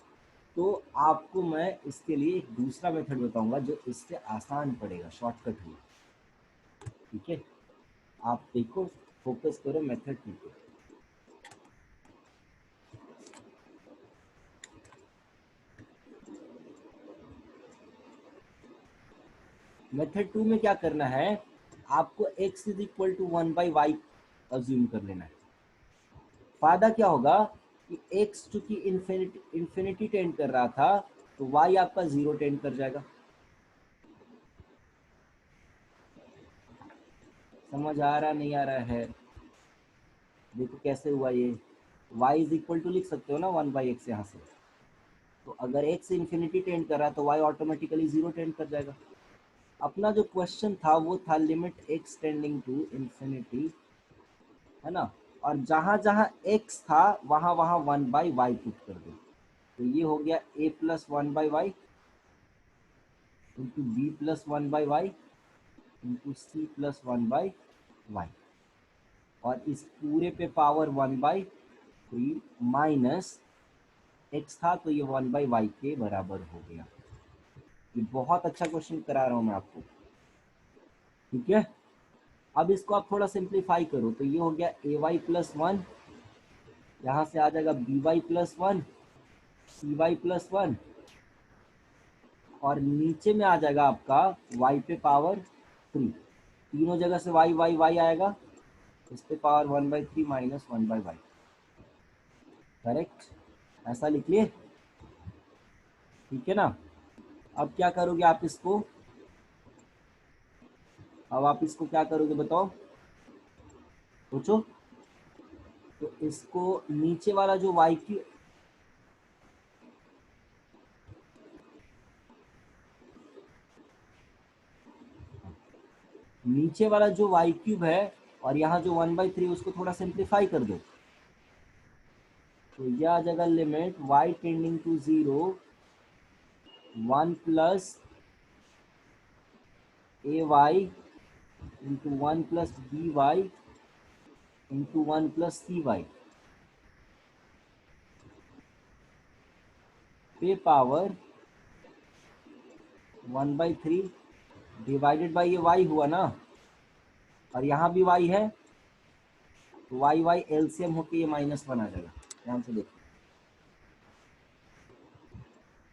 तो आपको मैं इसके लिए एक दूसरा मेथड बताऊंगा जो इससे आसान पड़ेगा, शॉर्टकट हुआ, ठीक है। आप देखो, फोकस करो मेथड 2 पे। मेथड 2 में क्या करना है, आपको x is equal to 1/y assume कर लेना है। फायदा क्या होगा कि x चूंकि इंफिनिटी टेंड कर रहा था तो y आपका 0 टेंड कर जाएगा। समझ आ रहा नहीं आ रहा है? देखो कैसे हुआ ये, y इज इक्वल टू लिख सकते हो ना 1/x यहाँ से, तो अगर x इंफिनिटी टेंड कर रहा है तो y ऑटोमेटिकली 0 टेंड कर जाएगा। अपना जो क्वेश्चन था वो था limit x tending to infinity, है ना, और जहां जहां x था वहां वहां 1/y पुट कर दो। तो ये हो गया a plus 1/y into b plus 1/y into c plus 1/y, और इस पूरे पे पावर 1/3 माइनस x था तो ये 1/y के बराबर हो गया। ये बहुत अच्छा क्वेश्चन करा रहा हूं मैं आपको, ठीक है। अब इसको आप थोड़ा सिंप्लीफाई करो तो ये हो गया ay प्लस 1, यहाँ से आ जाएगा by प्लस 1, cy प्लस 1, और नीचे में आ जाएगा आपका y पे पावर 3। तीनों जगह से y y y आएगा, इस पे पावर 1/3 माइनस 1/y। करेक्ट, ऐसा लिख लिए, ठीक है ना। अब क्या करोगे आप इसको, अब आप इसको क्या करोगे बताओ, सोचो। तो इसको नीचे वाला जो y की, नीचे वाला जो y क्यूब है और यहाँ जो 1/3 उसको थोड़ा सिंप्लीफाई कर दो। तो यह आ जाएगा limit y tending to 0 1 plus ay into 1 plus by into 1 plus cy पे पावर 1/3 डिवाइडेड बाई ये y हुआ ना, और यहाँ भी y है तो y y एलसीएम होके ये -1 आ जाएगा। ध्यान से देखो,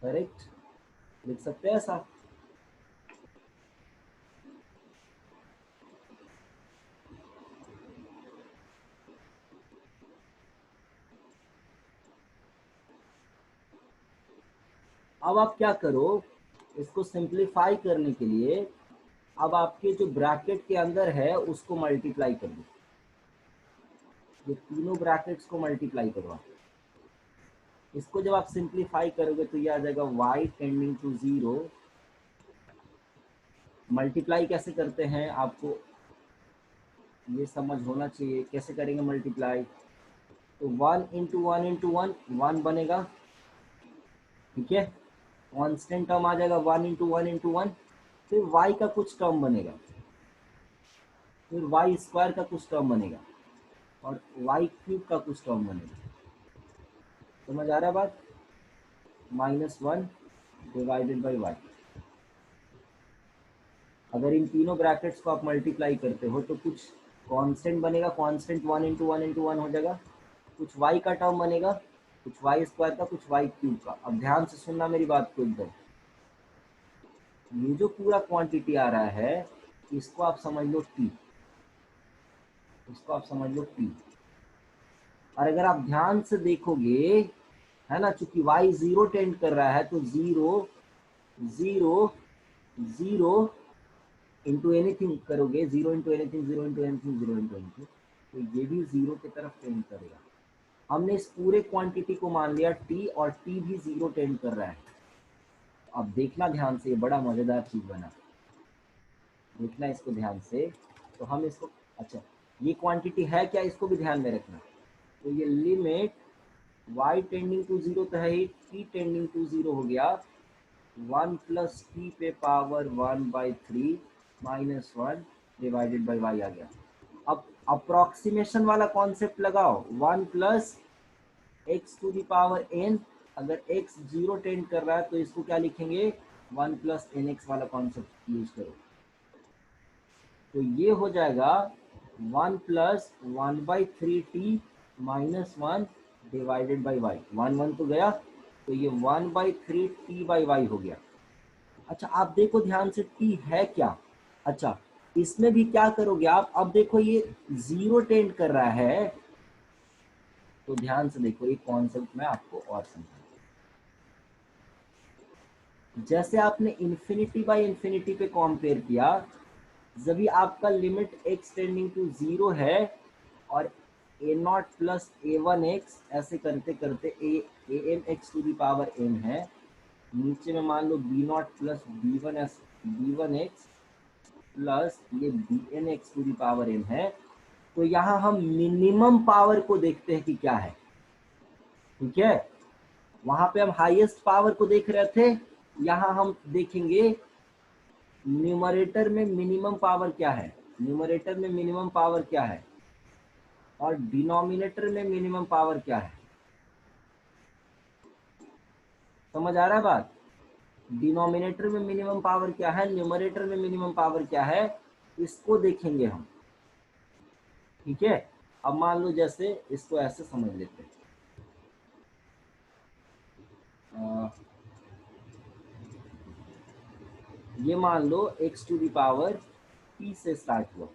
करेक्ट, लिख सकते हैं ऐसा। अब आप क्या करो, इसको सिंप्लीफाई करने के लिए अब आपके जो ब्रैकेट के अंदर है उसको मल्टीप्लाई कर दो। ये तीनों ब्रैकेट्स को मल्टीप्लाई करो। इसको जब आप सिंप्लीफाई करोगे तो ये आ जाएगा y टेंडिंग टू 0। मल्टीप्लाई कैसे करते हैं आपको ये समझ होना चाहिए, कैसे करेंगे मल्टीप्लाई। तो 1 इंटू 1 इंटू 1 1 बनेगा, ठीक है। कांस्टेंट टर्म आ जाएगा 1 इंटू 1 इंटू 1, फिर y का कुछ टर्म बनेगा, फिर y स्क्वायर का कुछ टर्म बनेगा, और y क्यूब का कुछ टर्म बनेगा। समझ आ रहा है बात, -1 डिवाइडेड बाई y। अगर इन तीनों ब्रैकेट्स को आप मल्टीप्लाई करते हो तो कुछ कांस्टेंट बनेगा, कांस्टेंट 1 इंटू 1 इंटू 1 हो जाएगा, कुछ y का टर्म बनेगा, कुछ y स्क्वायर का, कुछ y क्यूब का। अब ध्यान से सुनना मेरी बात को एकदम, ये जो पूरा क्वांटिटी आ रहा है इसको आप समझ लो t, इसको आप समझ लो t। और अगर आप ध्यान से देखोगे है ना, चूंकि y 0 टेंड कर रहा है तो 0 0 0 इंटू एनीथिंग करोगे, 0 into anything 0 into anything 0 into anything, तो ये भी 0 की तरफ टेंड करेगा। हमने इस पूरे क्वांटिटी को मान लिया t, और t भी 0 टेंड कर रहा है। अब देखना ध्यान से, ये बड़ा मजेदार चीज बना, देखना इसको ध्यान से। तो हम इसको, अच्छा ये क्वांटिटी है क्या, इसको भी ध्यान में रखना। तो ये लिमिट y टेंडिंग टू 0 तो है ही, t टेंडिंग टू 0 हो गया 1 प्लस t पे पावर 1/3 -1 डिवाइडेड बाई y आ गया। अब अप्रोक्सीमेशन वाला कॉन्सेप्ट लगाओ, 1 plus x to the power n। अगर x 0 टेंड कर रहा है तो इसको क्या लिखेंगे, 1 प्लस nx वाला कॉन्सेप्ट यूज करो। तो ये हो जाएगा 1 plus 1/3t -1 divided by y। 1 1 तो गया, तो ये 1/3t/y हो गया। अच्छा आप देखो ध्यान से, t है क्या। अच्छा इसमें भी क्या करोगे आप, अब देखो ये 0 टेंड कर रहा है, तो ध्यान से देखो, एक कॉन्सेप्ट मैं आपको और समझा। जैसे आपने इन्फिनिटी बाई इन्फिनिटी पे कंपेयर किया, जब भी आपका लिमिट x टेंडिंग टू 0 है और a0 प्लस a1x ऐसे करते करते am x to the power m है, नीचे में मान लो b0 प्लस b1x प्लस ये bnx to the power m है, तो यहाँ हम मिनिमम पावर को देखते हैं कि क्या है, ठीक है। वहां पे हम हाईएस्ट पावर को देख रहे थे, यहाँ हम देखेंगे न्यूमरेटर में मिनिमम पावर क्या है, न्यूमरेटर में मिनिमम पावर क्या है, और डिनोमिनेटर में मिनिमम पावर क्या है। समझ आ रहा है बात? डिनोमिनेटर में मिनिमम पावर क्या है, न्यूमरेटर में मिनिमम पावर क्या है, इसको देखेंगे हम, ठीक है। अब मान लो जैसे इसको ऐसे समझ लेते हैं, ये मान लो x to the power p से स्टार्ट हुआ,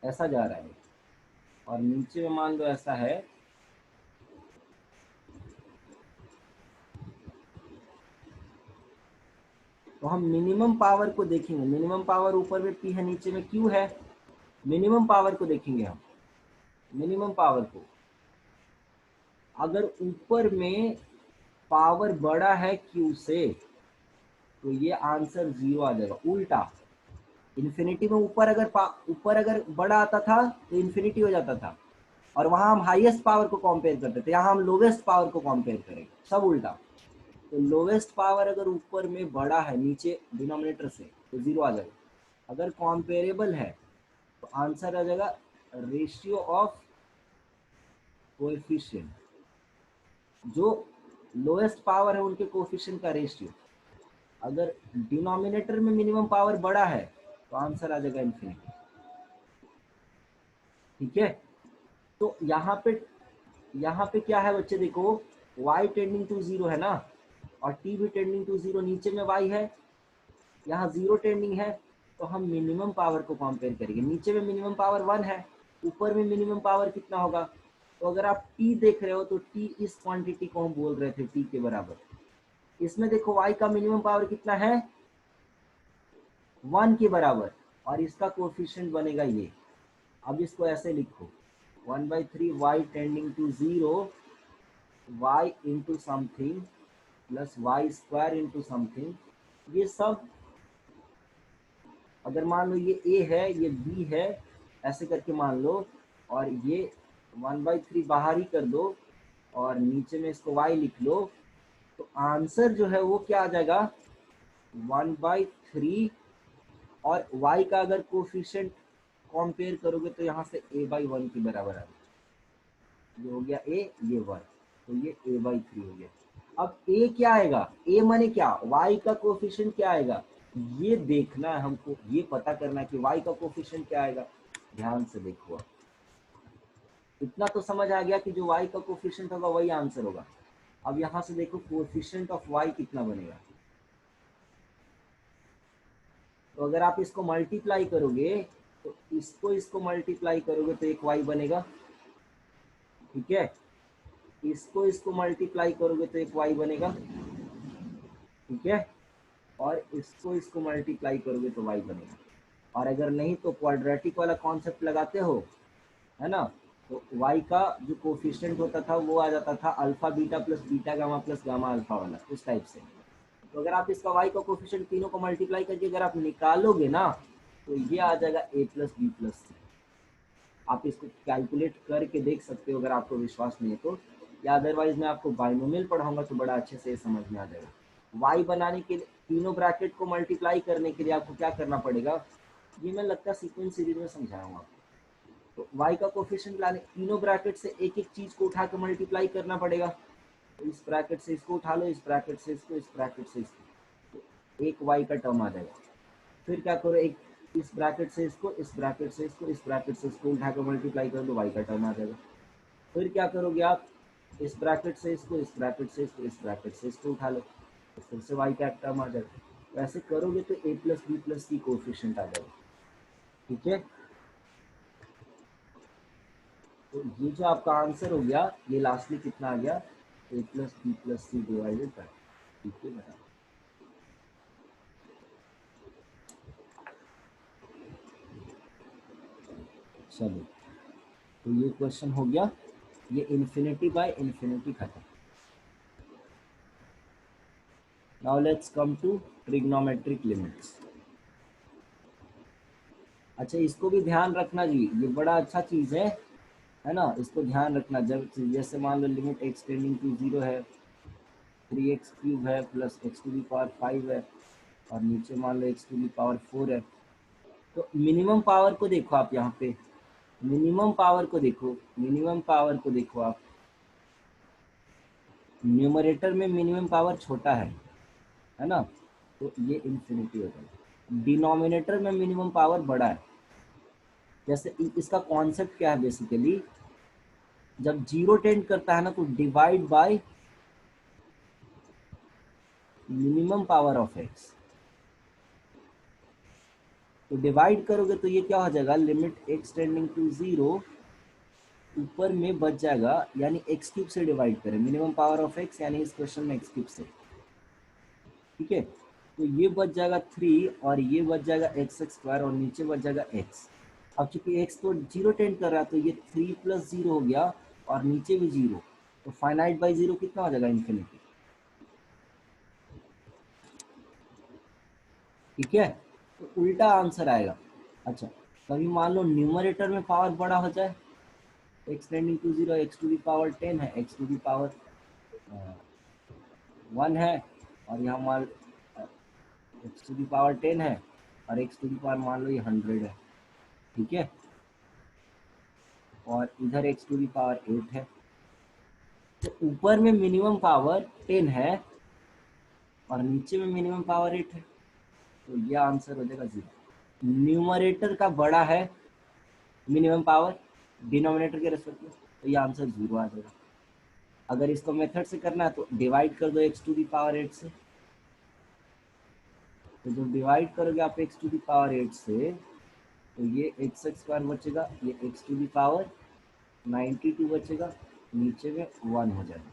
ऐसा जा रहा है, और नीचे में मान लो ऐसा है, तो हम मिनिमम पावर को देखेंगे। मिनिमम पावर ऊपर में p है, नीचे में q है। मिनिमम पावर को देखेंगे हम, मिनिमम पावर को। अगर ऊपर में पावर बड़ा है q से, तो ये आंसर 0 आ जाएगा। उल्टा इन्फिनिटी में ऊपर अगर बड़ा आता था तो इन्फिनिटी हो जाता था, और वहां हम हाईएस्ट पावर को कंपेयर करते थे, यहाँ हम लोवेस्ट पावर को कंपेयर करेंगे, सब उल्टा। तो लोवेस्ट पावर अगर ऊपर में बड़ा है नीचे डिनोमिनेटर से, तो 0 आ जाएगा। अगर कंपेरेबल है तो आंसर आ जाएगा रेशियो ऑफ कोएफिशिएंट, जो लोएस्ट पावर है उनके कोएफिशिएंट का रेशियो। अगर डिनोमिनेटर में मिनिमम पावर बड़ा है तो आंसर आ जाएगा इन्फिनिटी, ठीक है। तो यहाँ पे क्या है बच्चे, देखो y टेंडिंग टू 0 है ना, और t भी टेंडिंग टू 0, नीचे में y है, यहाँ 0 टेंडिंग है, तो हम मिनिमम पावर को कंपेयर करेंगे। नीचे में मिनिमम पावर 1 है, ऊपर में मिनिमम पावर कितना होगा। तो अगर आप t देख रहे हो तो t इस क्वांटिटी को हम बोल रहे थे t के बराबर। इसमें देखो y का मिनिमम पावर कितना है, 1 के बराबर, और इसका कोएफिशिएंट बनेगा ये। अब इसको ऐसे लिखो, 1/3 y tending to 0 y into something plus y square into something. ये सब अगर मान लो ये a है, ये b है, ऐसे करके मान लो, और ये 1/3 बाहर ही कर दो, और नीचे में इसको y लिख लो, तो आंसर जो है वो क्या आ जाएगा, 1/3। और y का अगर कोफिशिएंट कंपेयर करोगे तो यहाँ से a/1 के बराबर आ जाएगा। ये हो गया a, ये 1, तो ये a/3 हो गया। अब a क्या आएगा, a माने क्या, y का कोफिशिएंट क्या आएगा, ये देखना है हमको, ये पता करना है कि y का कोफिशिएंट क्या आएगा। ध्यान से देखो, इतना तो समझ आ गया कि जो y का कोफिशिएंट होगा वही आंसर होगा। अब यहाँ से देखो कोफिशिएंट ऑफ y कितना बनेगा। तो अगर आप इसको मल्टीप्लाई करोगे, तो इसको मल्टीप्लाई करोगे तो एक y बनेगा, ठीक है। इसको मल्टीप्लाई करोगे तो एक y बनेगा, ठीक है। और इसको मल्टीप्लाई करोगे तो y बनेगा। और अगर नहीं तो क्वाड्रेटिक वाला कॉन्सेप्ट लगाते हो, है ना, तो y का जो कोफिशिएंट होता था वो आ जाता था alpha beta plus beta gamma plus gamma alpha वाला, उस टाइप से। तो अगर आप इसका y का कोफिशिएंट तीनों को मल्टीप्लाई करके अगर आप निकालोगे ना, तो ये आ जाएगा a plus b plus c. आप इसको कैलकुलेट करके देख सकते हो अगर आपको विश्वास नहीं है तो, या अदरवाइज मैं आपको बाइनोमियल पढ़ाऊंगा तो बड़ा अच्छे से समझ में आ जाएगा। y बनाने के लिए तीनों ब्रैकेट को मल्टीप्लाई करने के लिए आपको क्या करना पड़ेगा, ये मैं लगता है सीक्वेंस सीरीज में समझाऊंगा आपको। तो y का कोफिशिएंट लाने तीनों ब्रैकेट से एक एक चीज को उठा के मल्टीप्लाई करना पड़ेगा। तो इस ब्रैकेट से इसको उठा लो, इस ब्रैकेट से इसको, इस ब्रैकेट से इसको, तो एक y का टर्म आ जाएगा। फिर क्या करो, एक इस ब्रैकेट से इसको, इस ब्रैकेट से इसको, इस ब्रैकेट से इसको उठा कर मल्टीप्लाई कर दो, y का टर्म आ जाएगा। फिर क्या करोगे आप, इस ब्रैकेट से इसको, इस ब्रैकेट से इसको, इस ब्रैकेट से इसको उठा लो, तो फिर से y का टर्म आ जाएगा। तो ऐसे करोगे तो a plus b plus c coefficient आ जाएगा, ठीक है। तो ये जो आपका आंसर हो गया, ये लास्टली कितना आ गया, a plus b plus c divided by, ठीक है बराबर। चलो, तो ये क्वेश्चन हो गया, ये इन्फिनिटी बाय इन्फिनिटी खत्म। Now let's come to trigonometric limits. अच्छा, इसको भी ध्यान रखना जी, ये बड़ा अच्छा चीज़ है ना, इसको ध्यान रखना। जब जैसे मान लो लिमिट एक्स टेंडिंग टू 0 है, 3x³ है प्लस x⁵ है, और नीचे मान लो x⁴ है, तो मिनिमम पावर को देखो आप यहाँ पे, मिनिमम पावर को देखो, मिनिमम पावर को देखो आप, न्यूमरेटर में मिनिमम पावर छोटा है ना, तो ये इन्फिनिटी हो जाएगा। डिनोमिनेटर में मिनिमम पावर बड़ा है। जैसे इसका कॉन्सेप्ट क्या है बेसिकली, जब 0 टेंड करता है ना, तो divide by minimum power of x, तो डिवाइड करोगे तो ये क्या हो जाएगा, लिमिट x टेंडिंग टू 0 ऊपर में बच जाएगा, यानी x³ से डिवाइड करें, मिनिमम पावर ऑफ x यानी इस क्वेश्चन में x³ से, ठीक है। तो ये बच जाएगा 3 और ये बच जाएगा x² और नीचे बच जाएगा x। अब चूंकि x तो 0 टेंड कर रहा है, तो ये 3 + 0 हो गया और नीचे भी 0, तो फाइनाइट बाई 0 कितना हो जाएगा, इन्फिनिटी, ठीक है। तो उल्टा आंसर आएगा। अच्छा, कभी मान लो न्यूमरेटर में पावर बड़ा हो जाए, x टेंडिंग टू 0, x⁻10 है, x⁻1 है, और यहाँ मान x⁻10 है और x⁻, मान लो ये 100 है, ठीक है, और इधर x⁸ है। तो ऊपर में मिनिमम पावर 10 है और नीचे में मिनिमम पावर 8 है, तो यह आंसर हो जाएगा 0। न्यूमरेटर का बड़ा है मिनिमम पावर डिनोमिनेटर के रेस्पेक्ट में, तो ये आंसर 0 आ जाएगा। अगर इसको मेथड से करना है तो डिवाइड कर दो x⁸ से, तो जब डिवाइड करोगे आप x⁸ से, तो ये x² बचेगा, ये x⁻92 बचेगा, नीचे में 1 हो जाएगा।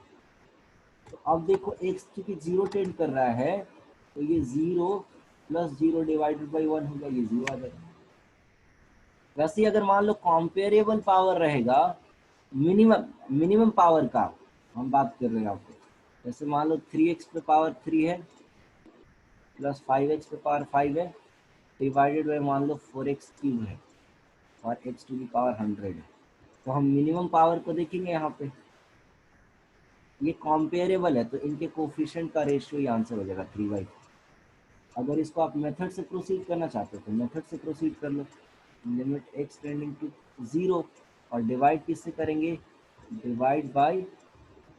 तो अब देखो x चूंकि 0 टेंड कर रहा है, तो ये 0 + 0 डिवाइडेड बाई 1 होगा, ये 0 आ जाएगा। वैसे ही अगर मान लो कॉम्पेरेबल पावर रहेगा, मिनिमम पावर का हम बात कर रहे हैं आपको, जैसे मान लो 3x⁻3 है प्लस 5x⁻5 है डिवाइडेड बाई मान लो 4x³ है और x⁻100 है, तो हम मिनिमम पावर को देखेंगे यहाँ पे, ये कॉम्पेरेबल है, तो इनके कोफिशिएंट का रेशियो ही आंसर हो जाएगा 3/4। अगर इसको आप मेथड से प्रोसीड करना चाहते हो तो मेथड से प्रोसीड कर लो, लिमिट x टेंडिंग टू 0 और डिवाइड किससे करेंगे, डिवाइड बाय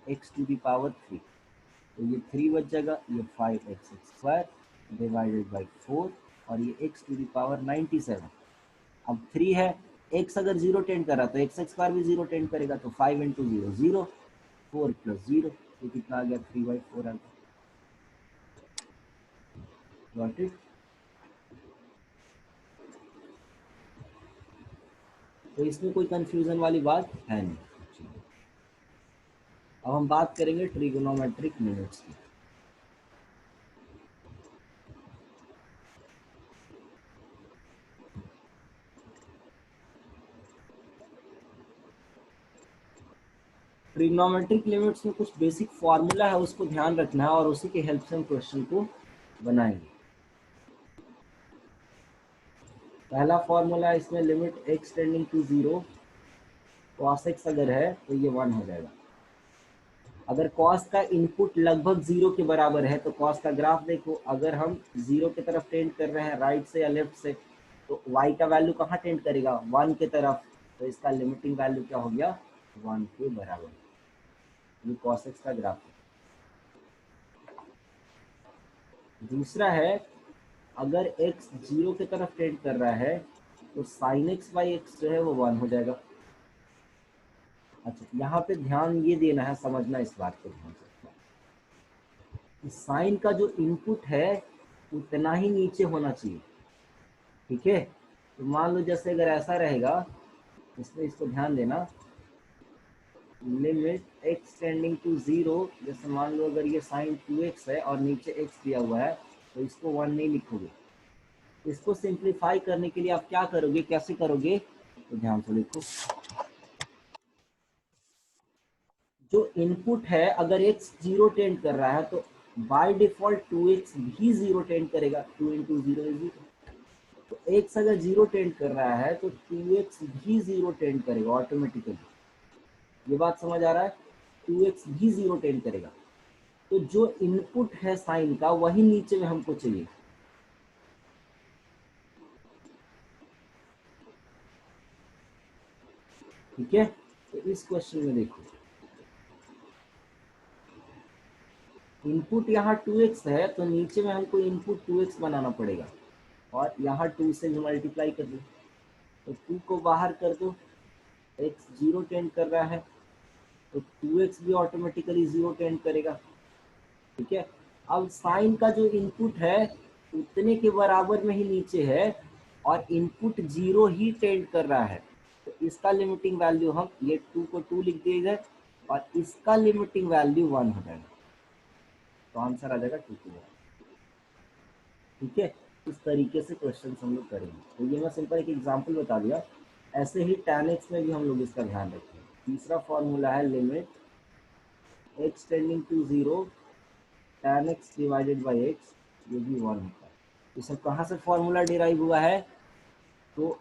x⁻3, तो ये 3 बच जाएगा, ये 5x² डिवाइडेड बाई 4 और ये x⁻97। अब 3 है, x अगर 0 टेंड कर रहा तो x² भी 0 टेंड करेगा, तो 5 × 0 0, 4 + 0, तो कितना आ गया, 3/4 आ गया। Got it. तो इसमें कोई कंफ्यूजन वाली बात है नहीं। अब हम बात करेंगे ट्रिगोनोमेट्रिक लिमिट्स की। ट्रिग्नोमेट्रिक लिमिट्स में कुछ बेसिक फॉर्मूला है, उसको ध्यान रखना है और उसी के हेल्प से हम क्वेश्चन को बनाएंगे। पहला फॉर्मूला है इसमें, limit x tending to 0 cos x अगर है तो ये 1 हो जाएगा। अगर cos का इनपुट लगभग 0 के बराबर है तो cos का ग्राफ देखो, अगर हम 0 की तरफ टेंड कर रहे हैं राइट से या लेफ्ट से, तो y का वैल्यू कहाँ टेंड करेगा, 1 की तरफ, तो इसका लिमिटिंग वैल्यू क्या हो गया, 1 के बराबर। ये cos x का ग्राफ है। दूसरा है, अगर x 0 की तरफ टेंड कर रहा है तो sin x/x जो है वो 1 हो जाएगा। अच्छा, यहाँ पे ध्यान ये देना है, समझना इस बात को ध्यान से, साइन का जो इनपुट है उतना ही नीचे होना चाहिए, ठीक है। तो मान लो जैसे अगर ऐसा रहेगा, इसमें इसको ध्यान देना, लिमिट x टेंडिंग टू 0, जैसे मान लो अगर ये साइन 2x है और नीचे x दिया हुआ है, तो इसको 1 नहीं लिखोगे। इसको सिंप्लीफाई करने के लिए आप क्या करोगे, कैसे करोगे, तो ध्यान से देखो, जो इनपुट है अगर x 0 टेंड कर रहा है तो बाय डिफॉल्ट 2x भी जीरो टेंड करेगा, 2 इंटू जीरो इज जीरो। तो x अगर जीरो टेंड कर रहा है तो 2x भी जीरो टेंड करेगा ऑटोमेटिकली। ये बात समझ आ रहा है? 2x भी जीरो टेंड करेगा। तो जो इनपुट है साइन का वही नीचे में हमको चाहिए। ठीक है, तो इस क्वेश्चन में देखो इनपुट यहाँ 2x है तो नीचे में हमको इनपुट 2x बनाना पड़ेगा और यहाँ 2 से भी मल्टीप्लाई कर दो। तो 2 को बाहर कर दो, x जीरो टेंड कर रहा है तो 2x भी ऑटोमेटिकली जीरो टेंड करेगा। ठीक है, अब साइन का जो इनपुट है उतने के बराबर में ही नीचे है और इनपुट जीरो ही टेंड कर रहा है, तो इसका लिमिटिंग वैल्यू हम ये 2 को 2 लिख दिए और इसका लिमिटिंग वैल्यू 1 हो जाएगा। तो आंसर आ जाएगा 2 की। ठीक है, इस तरीके से क्वेश्चन हम लोग करेंगे। तो ये मैं सिंपल एक एग्जांपल बता दिया। ऐसे ही tan x में भी हम लोग इसका ध्यान रखें। तीसरा फॉर्मूला है limit x tending to 0 tan x divided by x, ये भी 1 होता है। ये सब कहाँ से फॉर्मूला डिराइव हुआ है? तो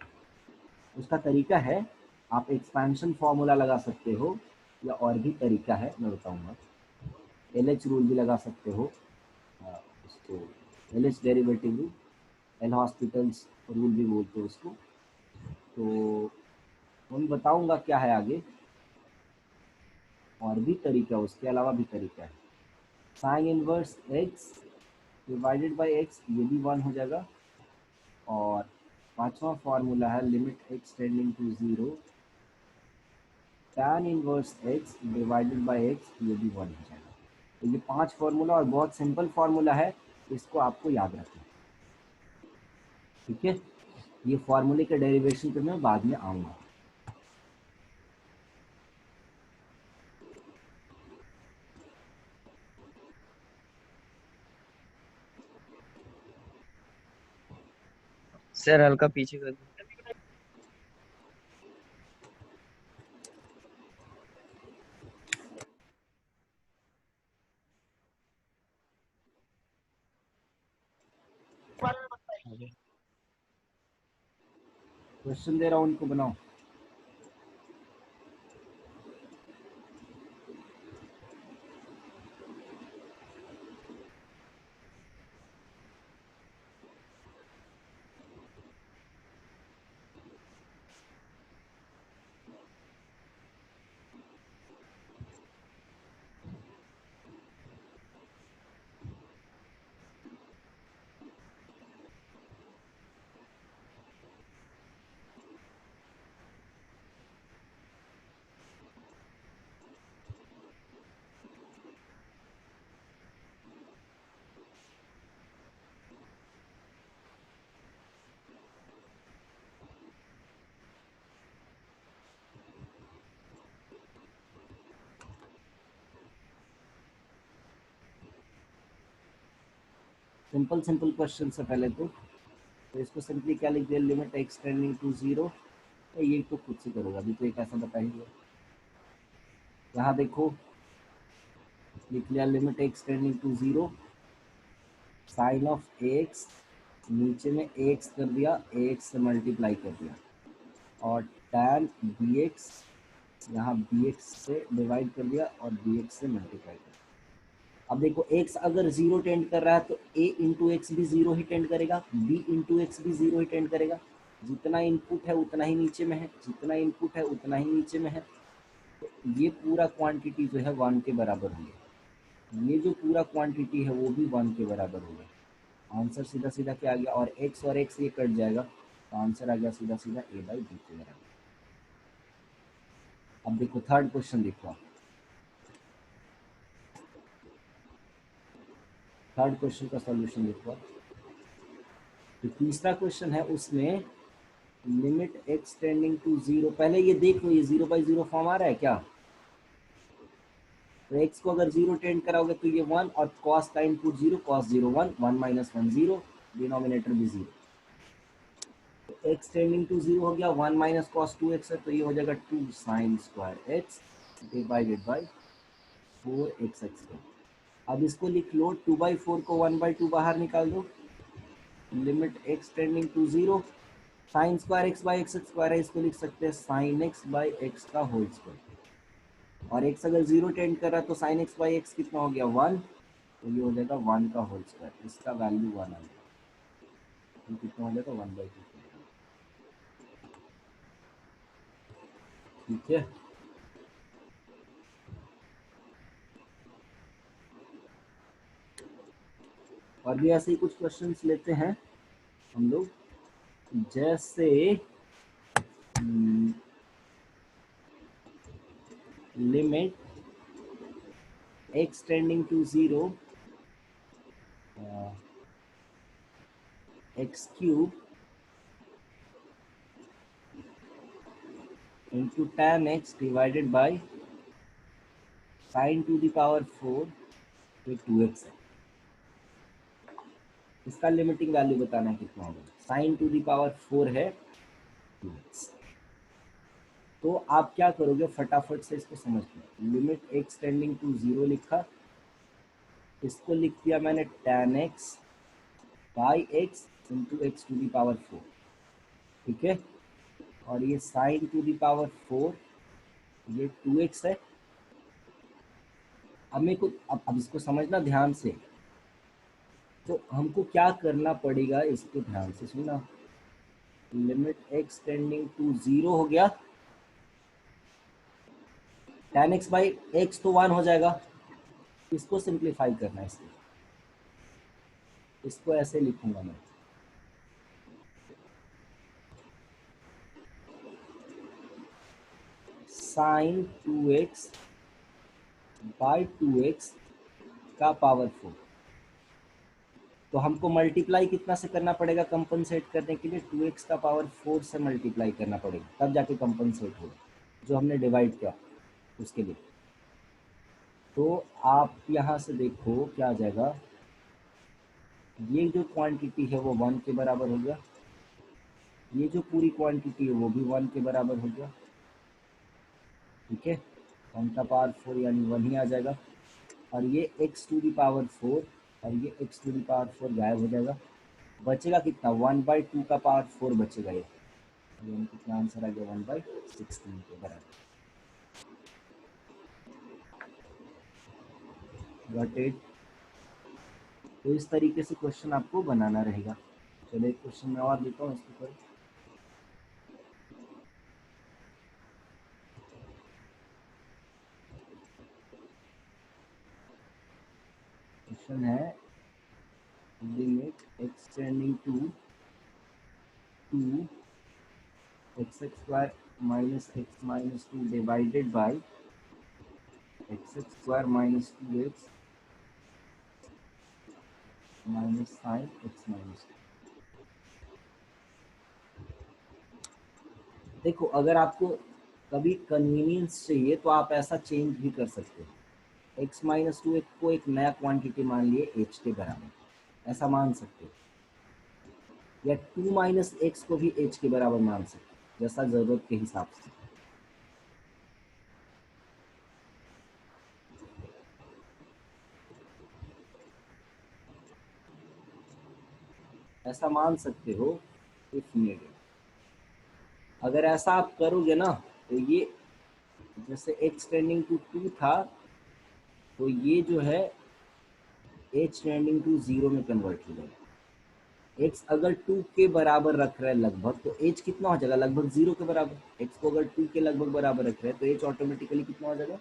उसका तरीका है, आप एक्सपेंशन फॉर्मूला लगा सकते हो या और भी तरीका है मैं बताऊंगा। LH रूल भी लगा सकते हो, उसको LH derivative rule, L hospitals rule भी बोलते हैं उसको। तो मैं बताऊंगा क्या है आगे, और भी तरीका, उसके अलावा भी तरीका है। Sine inverse x divided by x, ये भी 1 हो जाएगा। और पांचवा फॉर्मूला है limit x tending to 0 tan inverse x divided by x, ये भी 1 हो जाएगा। तो ये 5 फॉर्मूला और बहुत सिंपल फॉर्मूला है, इसको आपको याद रखना। ठीक है, ये फॉर्मूले के डेरिवेशन पे मैं बाद में आऊँगा। सर हल्का पीछे कर दो। क्वेश्चन दे रहा हूँ, उनको बनाओ। सिंपल सिंपल क्वेश्चन से पहले तो इसको सिंपली क्या लिख दिया, लिमिट एक्स टेंडिंग टू 0। ये तो खुद से करोगे, अभी तो एक ऐसा बताएंगे। यहाँ देखो लिख लिया limit x tending to 0 sine of x, नीचे में एक्स कर दिया, एक्स से मल्टीप्लाई कर दिया, और tan bx, यहाँ bx से डिवाइड कर दिया और bx से मल्टीप्लाई कर दिया। अब देखो x अगर 0 टेंड कर रहा है तो a इंटू एक्स भी 0 ही टेंड करेगा, b इंटू एक्स भी 0 ही टेंड करेगा। जितना इनपुट है उतना ही नीचे में है, जितना इनपुट है उतना ही नीचे में है। तो ये पूरा क्वांटिटी जो है 1 के बराबर हो गया, ये जो पूरा क्वांटिटी है वो भी 1 के बराबर हो गया। आंसर सीधा सीधा क्या आ गया, और x ये कट जाएगा तो आंसर आ गया सीधा सीधा a बाई बी के बराबर। अब देखो थर्ड क्वेश्चन देखो आप, थर्ड क्वेश्चन का सॉल्यूशन देखो आप। तो तीसरा क्वेश्चन है उसमें लिमिट एक्स टेंडिंग टू 0, पहले ये देख लो ये 0 बाई 0 फॉर्म आ रहा है क्या? तो x को अगर 0 टेंड कराओगे तो ये 1, और cos का इनपुट 0, cos 0 1, 1 माइनस 1 0, डिनोमिनेटर भी 0। तो x टेंडिंग टू 0 हो गया, 1 माइनस कॉस 2x है तो ये हो जाएगा 2 sine square x divided by 4 x square. अब इसको लिख लो, 2/4 को 1/2 बाहर निकाल दो, limit x tending to 0, sine square x by x square है, इसको लिख सकते हैं साइन x बाई एक्स का होल स्क्वायर, और x अगर 0 टेंड कर रहा तो साइन x बाई एक्स कितना हो गया 1, तो ये हो जाएगा 1 का होल स्क्वायर, इसका वैल्यू 1 आ जाएगा, तो कितना हो जाएगा 1/2, ठीक है। और भी ऐसे ही कुछ क्वेश्चंस लेते हैं हम लोग, जैसे limit x tending to 0 x cube into tan x divided by sine to the power 4 ये 2x है, इसका लिमिटिंग वैल्यू बताना है कितना होगा, साइन टू द पावर 4 है 2x। तो आप क्या करोगे, फटाफट से इसको समझ लो, लिमिट x टेंडिंग टू 0 लिखा, इसको लिख दिया मैंने tan x by x into x to the power 4, ठीक है, और ये साइन टू दी पावर 4 ये 2x है। अब मेरे को अब इसको समझना ध्यान से, तो हमको क्या करना पड़ेगा, इसको ध्यान से सुनना, लिमिट x टेंडिंग टू 0 हो गया, tan x बाई एक्स तो 1 हो जाएगा, इसको सिंप्लीफाई करना है, इसको ऐसे लिखूंगा मैं, साइन 2x बाई 2x का पावर 4, तो हमको मल्टीप्लाई कितना से करना पड़ेगा कंपनसेट करने के लिए, 2x का पावर 4 से मल्टीप्लाई करना पड़ेगा, तब जाके कंपनसेट होगा, जो हमने डिवाइड किया उसके लिए। तो आप यहाँ से देखो क्या आ जाएगा, ये जो क्वांटिटी है वो 1 के बराबर हो गया, ये जो पूरी क्वांटिटी है वो भी 1 के बराबर हो गया, ठीक है, 1 का पावर 4 यानी 1 ही आ जाएगा, और ये x टू द पावर 4 और ये x टू द पावर 4 गायब हो जाएगा, बचेगा कितना 1/2 का पावर 4 बचेगा, ये कितना आंसर आ गया 1/16 के बराबर, गॉट इट। तो इस तरीके से क्वेश्चन आपको बनाना रहेगा। चलो एक क्वेश्चन मैं और देता हूँ इसके ऊपर, क्वेश्चन है limit x tending to 2 x square minus x minus 2 divided by x square minus 2x minus sine x minus 2। देखो अगर आपको कभी कन्वीनियंस चाहिए तो आप ऐसा चेंज भी कर सकते हो, x माइनस 2 को एक नया क्वांटिटी मान लिए h के बराबर, ऐसा मान सकते हो, या 2 माइनस एक्स को भी h के बराबर मान सकते हो, जैसा जरूरत के हिसाब से, ऐसा मान सकते हो इफ नीडेड। अगर ऐसा आप करोगे ना तो ये जैसे x टेंडिंग टू 2 था, तो ये जो है h टेंडिंग टू 0 में कन्वर्ट हो जाएगा, x अगर 2 के बराबर रख रहा है लगभग, तो h कितना हो जाएगा लगभग 0 के बराबर, x को अगर 2 के लगभग बराबर रख रहे हैं तो h ऑटोमेटिकली कितना हो जाएगा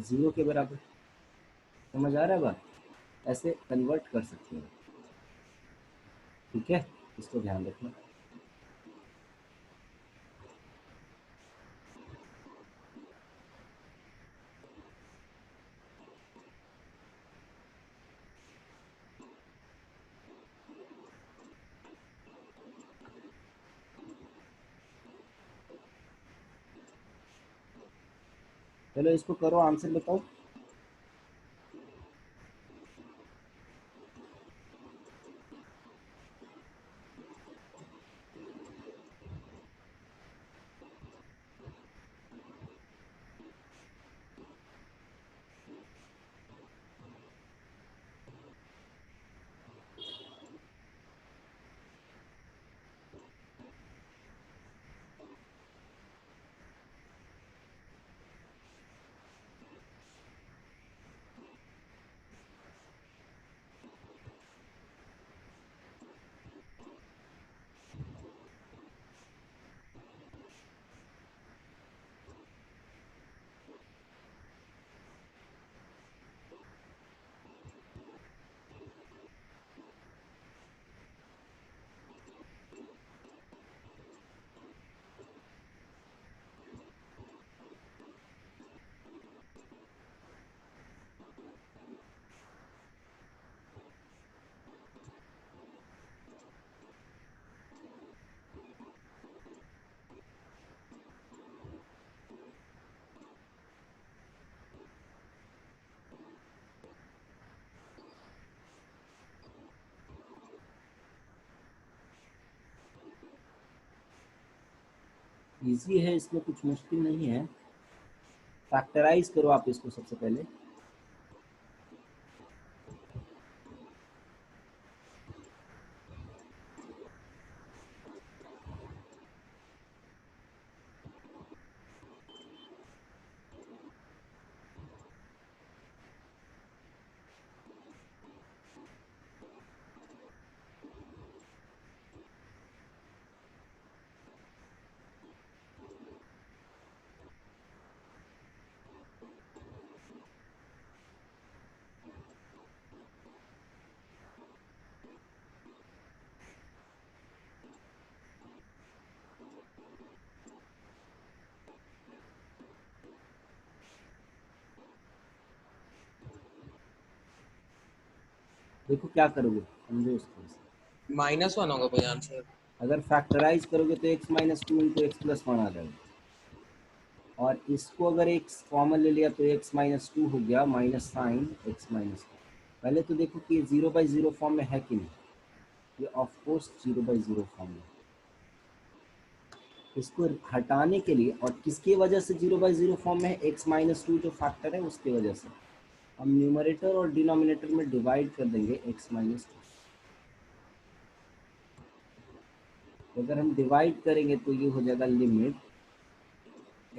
0 के बराबर। समझ आ रहा है बात, ऐसे कन्वर्ट कर सकते हैं, ठीक है, इसको ध्यान रखना। चलो इसको करो, आंसर बताओ। इजी है, इसमें कुछ मुश्किल नहीं है। फैक्टराइज करो आप इसको सबसे पहले। देखो क्या करोगे, समझो इसको। -1 होगा भाई आंसर। अगर फैक्टराइज करोगे तो x minus two into x plus one आ जाएगा, और इसको अगर x कॉमन ले लिया तो x माइनस टू हो गया minus sine x minus two. पहले तो देखो कि ये 0/0 फॉर्म में है कि नहीं। ये ऑफ कोर्स 0/0 फॉर्म में। इसको हटाने के लिए, और किसकी वजह से 0/0 फॉर्म में है, x माइनस टू जो फैक्टर है उसकी वजह से, हम न्यूमरेटर और डिनोमिनेटर में डिवाइड कर देंगे x माइनस टू। अगर हम डिवाइड करेंगे तो ये हो जाएगा लिमिट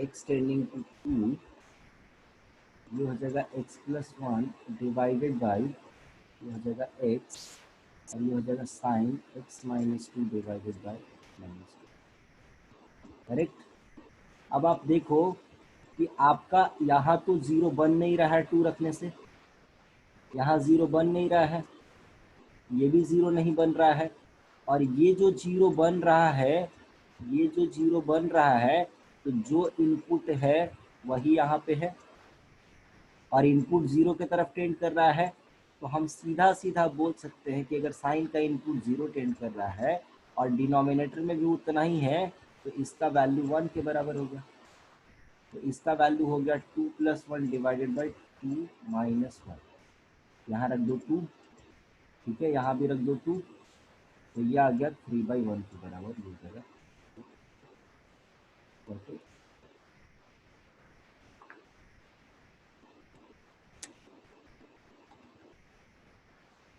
x टेंडिंग टू 2, ये हो जाएगा x plus one divided by, ये हो जाएगा x, और ये हो जाएगा sine x minus two divided by minus two. Correct. अब आप देखो कि आपका यहाँ तो जीरो बन नहीं रहा है टू रखने से, यहाँ जीरो बन नहीं रहा है, ये भी जीरो नहीं बन रहा है, और ये जो जीरो बन रहा है, ये जो जीरो बन रहा है, तो जो इनपुट है वही यहाँ पे है, और इनपुट जीरो की तरफ टेंड कर रहा है। तो हम सीधा सीधा बोल सकते हैं कि अगर साइन का इनपुट जीरो टेंड कर रहा है और डिनोमिनेटर में भी उतना ही है, तो इसका वैल्यू वन के बराबर हो गया। तो इसका वैल्यू हो गया two plus one divided by to minus one. यहाँ रख दो टू, ठीक है, यहाँ भी रख दो टू, तो ये आ गया 3/1 के बराबर हो जाएगा। ओके,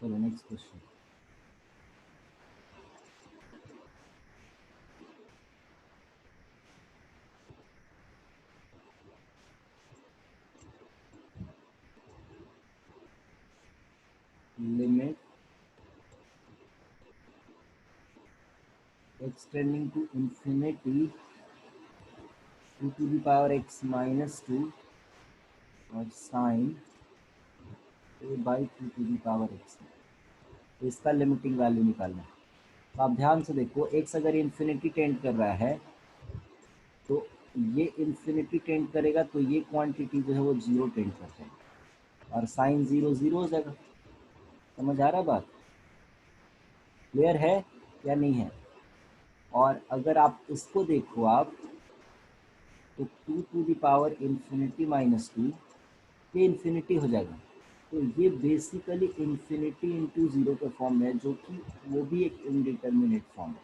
चलो next question. Limit x tending to infinity to the power x minus two और sine a by two the power x। तो इसका लिमिटिंग वैल्यू निकालना है। तो आप ध्यान से देखो, x अगर इन्फिनिटी टेंड कर रहा है तो ये इन्फिनिटी टेंड करेगा, तो ये क्वांटिटी जो है वो जीरो टेंड करता है, और साइन जीरो जीरो हो जाएगा। समझ आ रहा है बात? क्लियर है या नहीं है? और अगर आप इसको देखो आप, तो two to the power infinity minus two, ये इन्फिनिटी हो जाएगा। तो ये बेसिकली इन्फिनिटी इंटू ज़ीरो के फॉर्म में है, जो कि वो भी एक इनडिटर्मिनेट फॉर्म है,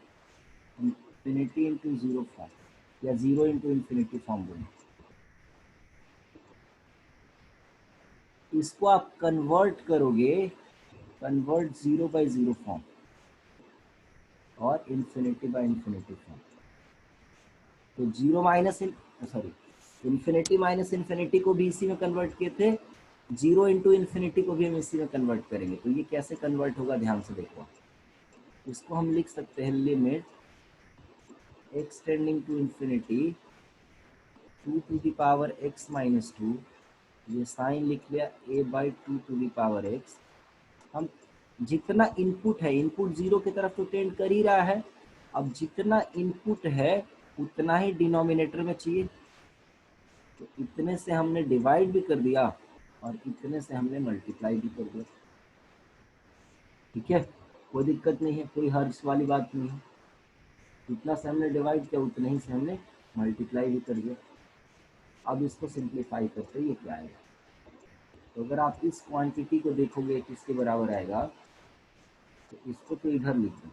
इन्फिनिटी इंटू ज़ीरो फॉर्म, या ज़ीरो इंटू इन्फिनिटी फॉर्म बोलें। इसको आप कन्वर्ट करोगे, कन्वर्ट 0/0 फॉर्म और इन्फिनिटी बाय इन्फिनिटी फॉर्म। तो zero minus sorry infinity minus infinity को भी इसी में कन्वर्ट किए थे, जीरो इंटू इन्फिनिटी को भी हम इसी में कन्वर्ट करेंगे। तो ये कैसे कन्वर्ट होगा, ध्यान से देखो। इसको हम लिख सकते हैं limit x tending to infinity two to the power x minus two, ये साइन लिख लिया a by two to the power x। हम जितना इनपुट है, इनपुट जीरो की तरफ तो टेंड कर ही रहा है, अब जितना इनपुट है उतना ही डिनोमिनेटर में चाहिए, तो इतने से हमने डिवाइड भी कर दिया और इतने से हमने मल्टीप्लाई भी कर दिया। ठीक है, कोई दिक्कत नहीं है, कोई हर्ज वाली बात नहीं है। जितना से हमने डिवाइड किया उतने ही से हमने मल्टीप्लाई भी कर दिया। अब इसको सिंप्लीफाई करते ये क्या आएगा, तो अगर आप इस क्वांटिटी को देखोगे किसके बराबर आएगा, तो इसको तो इधर लिख दो,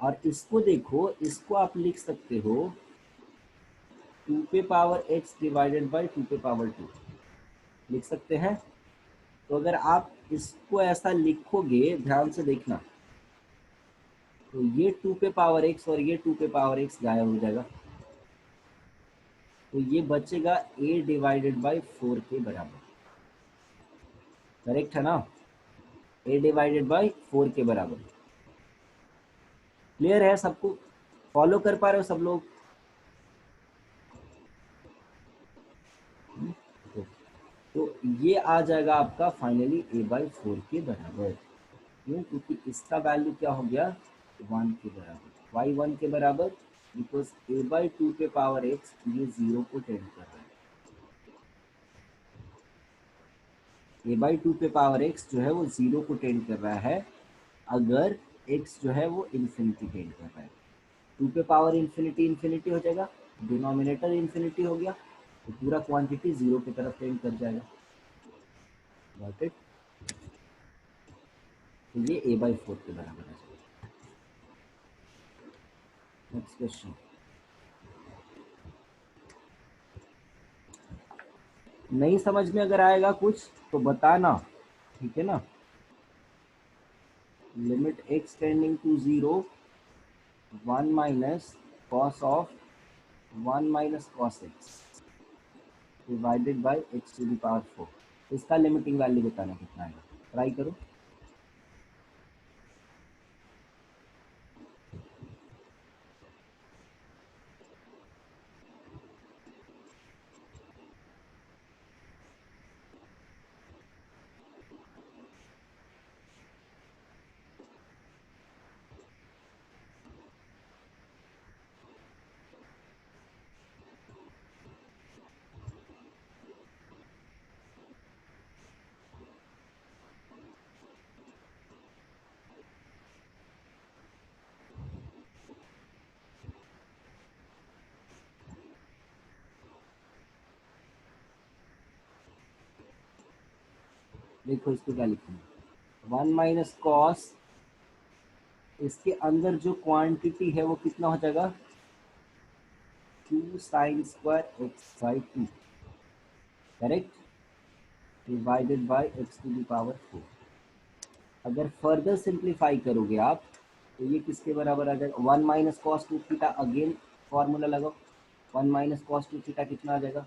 और इसको देखो, इसको आप लिख सकते हो 2 पे पावर x डिवाइडेड बाई 2 पे पावर 2 लिख सकते हैं। तो अगर आप इसको ऐसा लिखोगे, ध्यान से देखना, तो ये 2 पे पावर x और ये 2 पे पावर x गायब हो जाएगा, तो ये बचेगा a डिवाइडेड बाई 4 के बराबर। करेक्ट है ना, a डिवाइडेड बाई 4 के बराबर। क्लियर है सबको, फॉलो कर पा रहे हो सब लोग? तो ये आ जाएगा आपका फाइनली a बाई 4 के बराबर। क्यों? क्योंकि इसका वैल्यू क्या हो गया, 1 के बराबर, y 1 के बराबर, बिकॉज a बाई 2 पे पावर x ये 0 को टेंड कर रहा है। a बाई 2 पे पावर x जो है वो 0 को टेंड कर रहा है, अगर x जो है वो इन्फिनिटी टेंड कर रहा है। 2 पे पावर इन्फिनिटी इन्फिनिटी हो जाएगा, डिनोमिनेटर इन्फिनिटी हो गया, तो पूरा क्वांटिटी 0 की तरफ टेंड कर जाएगा। Got it? तो ये a बाई 4 के बराबर है। Next question. नहीं समझ में अगर आएगा कुछ तो बताना, ठीक है ना। Limit x tending to 0 1 minus cos of 1 minus cos x divided by x to the power 4। इसका लिमिटिंग वैल्यू बताना कितना आएगा, ट्राई करो। देखो इसको क्या लिखेंगे, 1 माइनस कॉस, इसके अंदर जो क्वांटिटी है वो कितना हो जाएगा, 2 sine square x by 2, correct, divided by x to the power 4। अगर फर्दर सिंप्लीफाई करोगे आप तो ये किसके बराबर आ जाएगा, 1 minus cos 2 theta, again formula लगाओ, 1 माइनस कॉस 2 थीटा कितना आ जाएगा,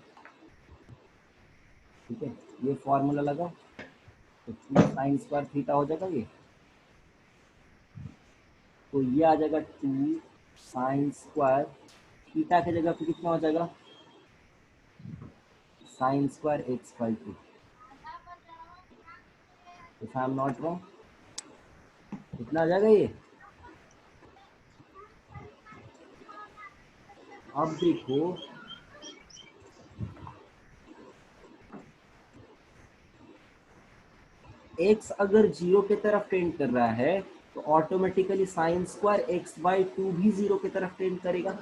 ठीक है, ये फॉर्मूला लगाओ, तो 2 साइन स्क्वायर थीटा हो जाएगा ये, तो ये आ जाएगा 2 साइन स्क्वायर थीटा की जगह पे कितना हो जाएगा, sign square x by 2, if I am not wrong, कितना आ जाएगा ये। अब देखो x अगर 0 की तरफ टेंड कर रहा है तो automatically sign square x by 2 भी 0 की तरफ टेंड करेगा।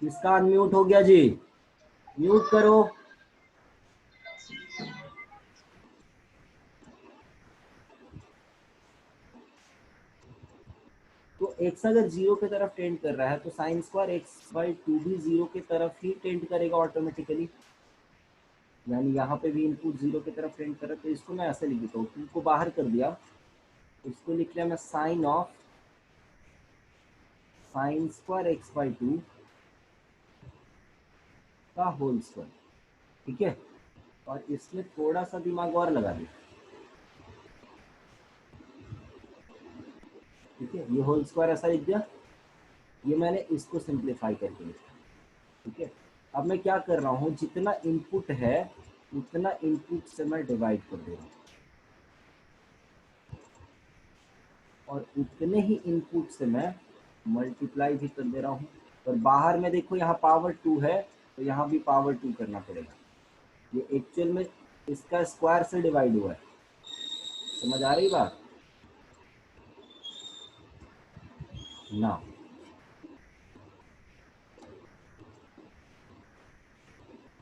किसका अनम्यूट हो गया जी, म्यूट करो। तो x अगर 0 की तरफ टेंड कर रहा है तो साइन स्क्वायर एक्स बाई 2 भी 0 की तरफ ही टेंड करेगा ऑटोमेटिकली, यानी यहाँ पे भी इनपुट 0 की तरफ टेंड कर रहा है। तो इसको मैं ऐसे लिख देता हूँ, 2 को बाहर कर दिया, इसको लिख लिया मैं sine of sine square x by 2 का होल स्क्वायर, ठीक है, और इसमें थोड़ा सा दिमाग और लगा दिया, ठीक है, ये होल स्क्वायर ऐसा लिख दिया, ये मैंने इसको सिंप्लीफाई करके लिखा, ठीक है। अब मैं क्या कर रहा हूँ, जितना इनपुट है उतना इनपुट से मैं डिवाइड कर दे रहा हूँ, और उतने ही इनपुट से मैं मल्टीप्लाई भी कर दे रहा हूँ। और बाहर में देखो यहाँ पावर 2 है तो यहाँ भी पावर 2 करना पड़ेगा, ये एक्चुअल में इसका स्क्वायर से डिवाइड हुआ है, समझ आ रही बात ना।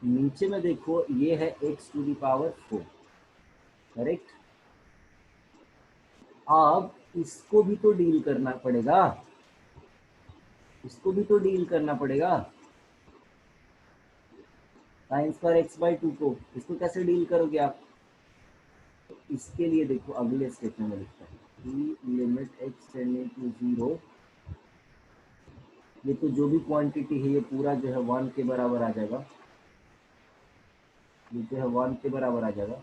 नीचे में देखो ये है x to the power 4, correct, अब इसको भी तो डील करना पड़ेगा, इसको भी तो डील करना पड़ेगा। Sign square x by two को, इसको कैसे डील करोगे आप? तो इसके लिए देखो अगले स्टेटमेंट में लिखता है limit x tending to zero, ये तो जो भी क्वांटिटी है ये पूरा जो है वन के बराबर आ जाएगा, ये जो है वन के बराबर आ जाएगा।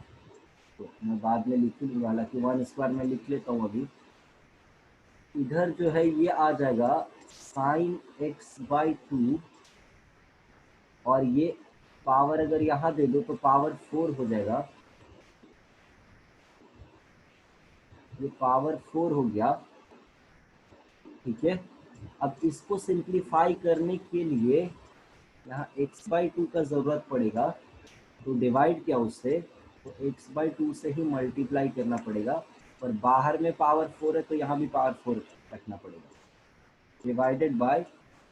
तो मैं बाद में लिख लूँगा, हालांकि वन स्क्वायर में लिख लेता हूँ अभी। इधर जो है ये आ जाएगा साइन एक्स बाई टू, और ये पावर अगर यहाँ दे दो तो पावर 4 हो जाएगा, ये पावर 4 हो गया, ठीक है। अब इसको सिंप्लीफाई करने के लिए यहाँ x बाई टू का ज़रूरत पड़ेगा, तो डिवाइड किया उससे, तो x बाई टू से ही मल्टीप्लाई करना पड़ेगा, और बाहर में पावर 4 है तो यहाँ भी पावर 4 रखना पड़ेगा, डिवाइडेड बाय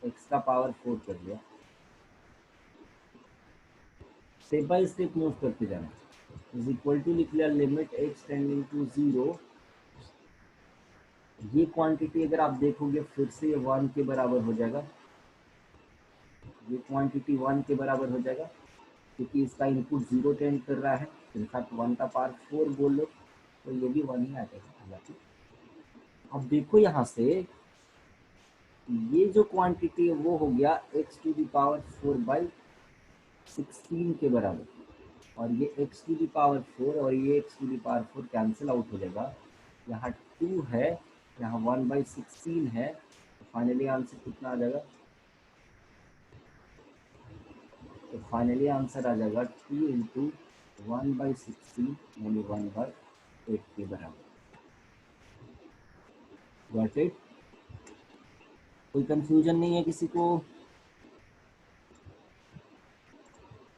x का पावर 4 कर दिया। स्टेप बाय स्टेप मूव करते जाना। इज इक्वल टू लिख लिया limit x tending to zero, ये क्वांटिटी अगर आप देखोगे फिर से ये 1 के बराबर हो जाएगा, ये क्वांटिटी 1 के बराबर हो जाएगा, क्योंकि इसका इनपुट 0 टेंड कर रहा है, इनफैक्ट 1 का पावर 4 बोल लो तो ये भी 1 ही आ जाएगा हालांकि। अब देखो यहाँ से ये जो क्वांटिटी है वो हो गया x to the power 4 by 16 के बराबर, और ये x टू द पावर 4 और ये x to the power 4 cancel out हो जाएगा, यहाँ 2 है, यहाँ 1 बाई 16 है, तो फाइनली आंसर कितना आ जाएगा? तो फाइनली आंसर आ जाएगा 2 इंटू 1 बाई 16 यानी 1 बाई 8 के बराबर। Got it? कोई कंफ्यूजन नहीं है किसी को?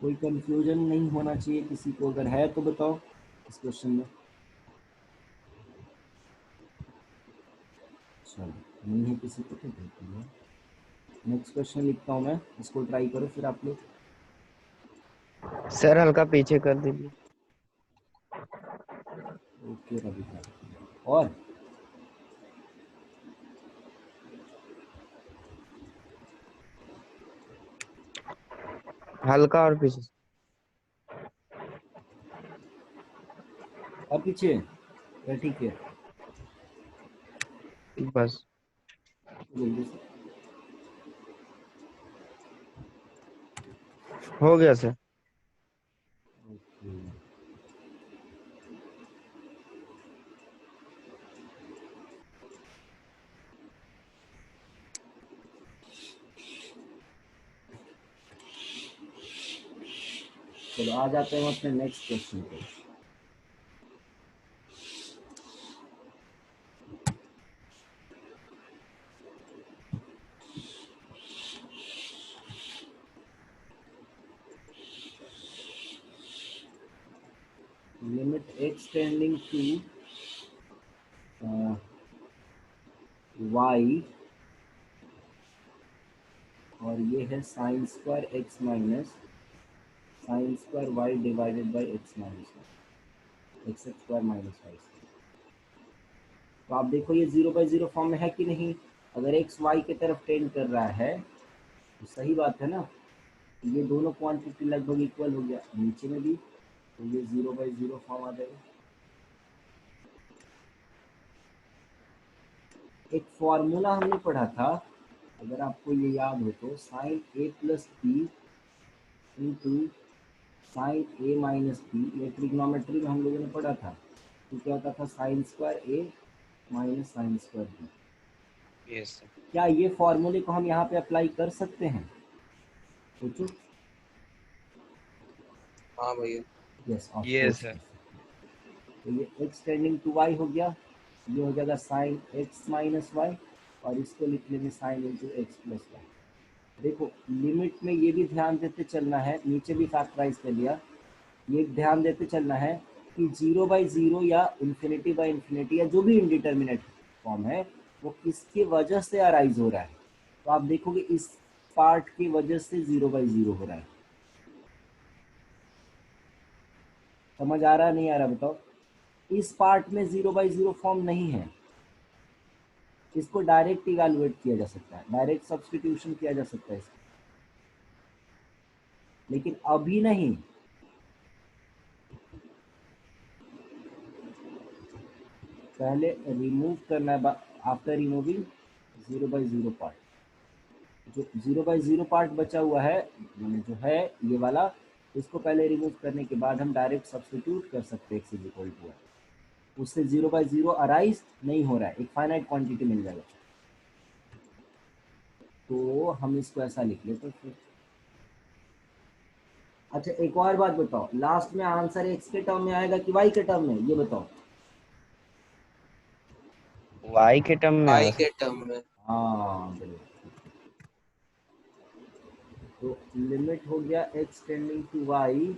कोई कंफ्यूजन नहीं होना चाहिए किसी को, अगर है तो बताओ इस क्वेश्चन में। चलो नहीं है किसी को तो देखते हैं, नेक्स्ट क्वेश्चन लिखता हूँ मैं, इसको ट्राई करो फिर आप लोग। सर हल्का पीछे कर दीजिए। ओके रवि का, और हल्का और पीछे। और पीछे या ठीक है? बस जल्दी से। हो गया सर। ओके चलो आ जाते हैं अपने नेक्स्ट क्वेश्चन पे। Limit x tending to y, और ये है sine square x minus sine square y divided by x minus x square minus y. तो आप देखो ये 0/0 फॉर्म में है कि नहीं? अगर एक्स वाई की तरफ टेंड कर रहा है तो सही बात है ना, ये दोनों क्वांटिटी लगभग इक्वल हो गया, नीचे में भी तो ये 0/0 फॉर्म आ जाएगा। एक फॉर्मूला हमने पढ़ा था, अगर आपको ये याद हो तो, साइन ए प्लस बी इंटू साइन ए माइनस बी, ये ट्रिग्नोमेट्री में हम लोगों ने पढ़ा था। तो क्या होता था? Sine square a minus sine square b. Yes sir. क्या ये फॉर्मूले को हम यहाँ पे अप्लाई कर सकते हैं? सोचो। हाँ भैया। Yes of yes course. Sir. तो ये x टेंडिंग टू y हो गया, ये हो जाएगा साइन x माइनस वाई, और इसको लिख लेंगे sine into x plus y. देखो लिमिट में ये भी ध्यान देते चलना है, नीचे भी फैक्टराइज कर लिया, ये ध्यान देते चलना है कि 0/0 या इन्फिनिटी बाई इन्फिनिटी या जो भी इनडिटर्मिनेट फॉर्म है वो किसकी वजह से अराइज हो रहा है। तो आप देखोगे इस पार्ट की वजह से 0/0 हो रहा है। समझ आ रहा नहीं आ रहा बताओ? इस पार्ट में 0/0 फॉर्म नहीं है, इसको डायरेक्ट इवैल्यूएट किया जा सकता है, डायरेक्ट सब्स्टिट्यूशन किया जा सकता है इसको, लेकिन अभी नहीं। पहले रिमूव करना है, आफ्टर रिमूविंग 0/0 पार्ट। जो 0/0 पार्ट बचा हुआ है, मैंने जो है ये वाला, इसको पहले रिमूव करने के बाद हम डायरेक्ट सब्स्टिट्यूट कर सकते हैं x इज इक्वल टू, उससे 0/0 अराइज नहीं हो रहा है, एक फाइनाइट क्वांटिटी मिल जाएगा। तो हम इसको ऐसा लिख लेते हैं फिर। अच्छा एक और बात बताओ, लास्ट में आंसर x के टर्म में आएगा कि y के टर्म में, ये बताओ। y के टर्म में आई आएगा के सर। टर्म में। हाँ बिल्कुल। तो लिमिट हो गया x टेंडिंग टू y।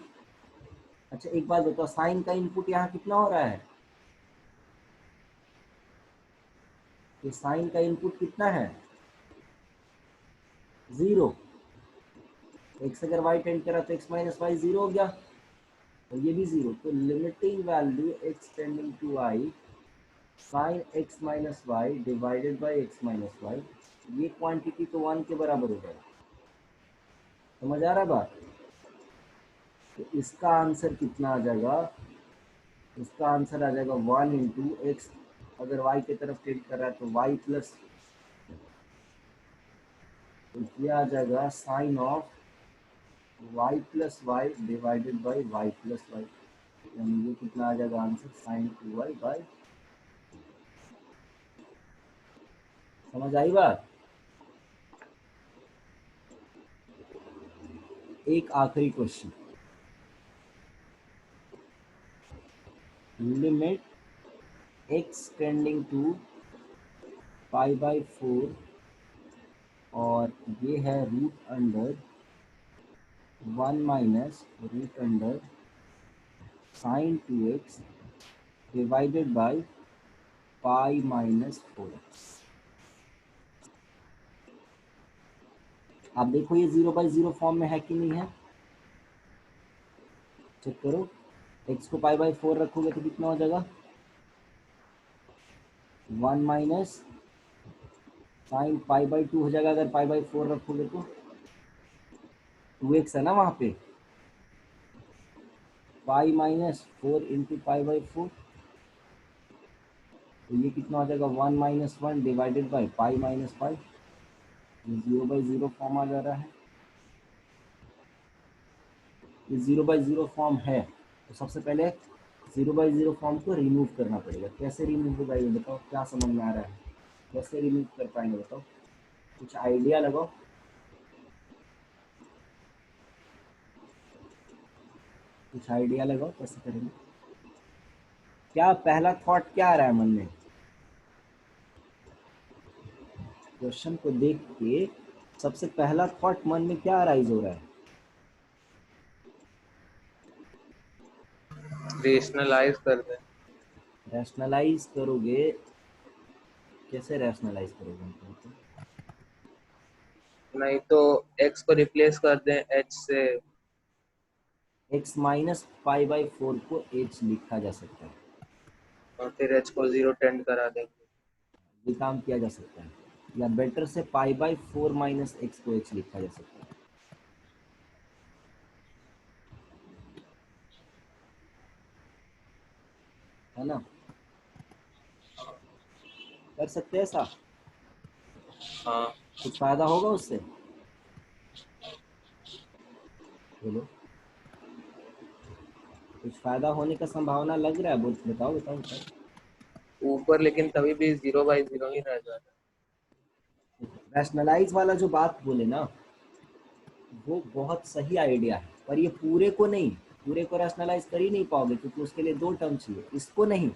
अच्छा एक बात बताओ, साइन का इनपुट यहाँ कितना हो रहा है? ये साइन का इनपुट कितना है? 0। x अगर y टेंड करा तो x माइनस वाई 0 हो गया, और ये भी 0। तो limiting value x tending to y sine x minus y divided by x minus y, ये क्वांटिटी तो 1 के बराबर हो जाएगा। समझ आ रहा है बात? तो इसका आंसर कितना आ जाएगा? इसका आंसर आ जाएगा 1 इंटू एक्स, अगर y की तरफ टेंड कर रहा है तो y प्लस, तो ये आ जाएगा sine of y plus y divided by y plus y, यानी ये कितना आ जाएगा आंसर? Sign 2y by. समझ आई बात? एक आखिरी question, limit x tending to π/4, और ये है root under 1 minus root under sine 2x divided by π-4x। आप देखो ये 0/0 फॉर्म में है कि नहीं है, चेक करो। x को π/4 रखोगे तो कितना हो जाएगा? 1 माइनस साइन π/2 हो जाएगा, अगर π/4 रखोगे तो 2x है ना वहाँ पे, π-4 इंटू π/4, तो ये कितना हो जाएगा? 1 माइनस 1 डिवाइडेड बाई π-5, 0/0 फॉर्म आ जा रहा है। ये 0/0 फॉर्म है, तो सबसे पहले 0/0 फॉर्म को रिमूव करना पड़ेगा। कैसे रिमूव होगा ये बताओ, क्या समझ में आ रहा है? कैसे रिमूव कर पाएंगे बताओ, कुछ आइडिया लगाओ। कुछ आइडिया लगाओ कैसे करेंगे। क्या पहला थॉट क्या आ रहा है मन में? क्वेश्चन को देख के सबसे पहला थॉट मन में क्या अराइज हो रहा है? रेशनलाइज कर दे। रैशनलाइज करोगे? कैसे रैशनलाइज करोगे हमको? नहीं तो x को रिप्लेस कर दें h से। x माइनस π/4 को h लिखा जा सकता है, और फिर h को 0 टेंड करा देंगे। ये काम किया जा सकता है। या बेटर से π/4 माइनस x को h लिखा जा सकता है ना? कर सकते हैं ऐसा, हाँ। कुछ फायदा होगा उससे? बोलो, कुछ फायदा होने का संभावना लग रहा है? बताओ बताओ बताओ। ऊपर लेकिन तभी भी 0/0 ही रह जाता रैशनलाइज वाला जो बात बोले ना, वो बहुत सही आइडिया है, पर ये पूरे को नहीं, पूरे को रैशनलाइज कर ही नहीं पाओगे, क्योंकि उसके लिए 2 टर्म चाहिए। इसको नहीं,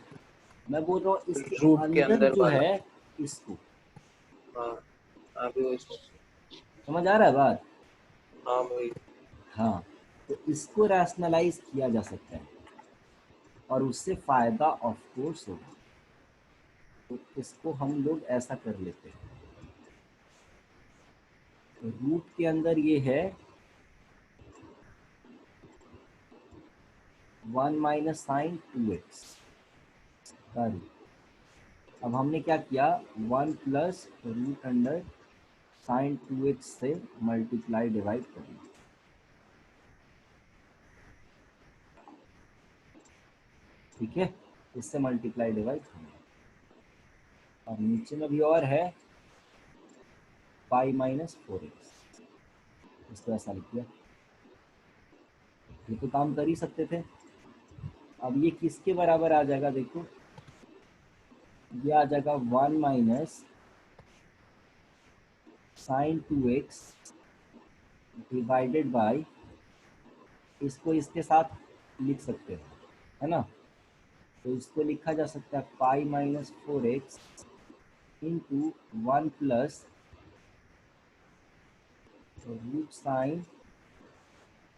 मैं बोल रहा हूँ है। इसके रूट के अंदर अंदर जो वाला। है, इसको। हाँ। अभी वही सोच। समझ आ रहा है बात? हाँ वही। हाँ, तो इसको रैशनलाइज किया जा सकता है, और उससे फायदा ऑफ कोर्स होगा। तो इसको हम लोग ऐसा कर लेते हैं, तो रूट के अंदर ये है 1 माइनस साइन 2x, का रूट। अब हमने क्या किया, 1 plus root under sine 2x से मल्टीप्लाई डिवाइड कर दिया। ठीक है, इससे मल्टीप्लाई डिवाइड कर दिया। और नीचे में भी और है पाई माइनस 4x, इसको ऐसा लिख दिया। ये तो काम कर ही सकते थे। अब ये किसके बराबर आ जाएगा, देखो ये आ जाएगा 1 minus sine 2x divided by, इसको इसके साथ लिख सकते हैं, है ना। तो इसको लिखा जा सकता है pi minus 4x into 1 plus root sine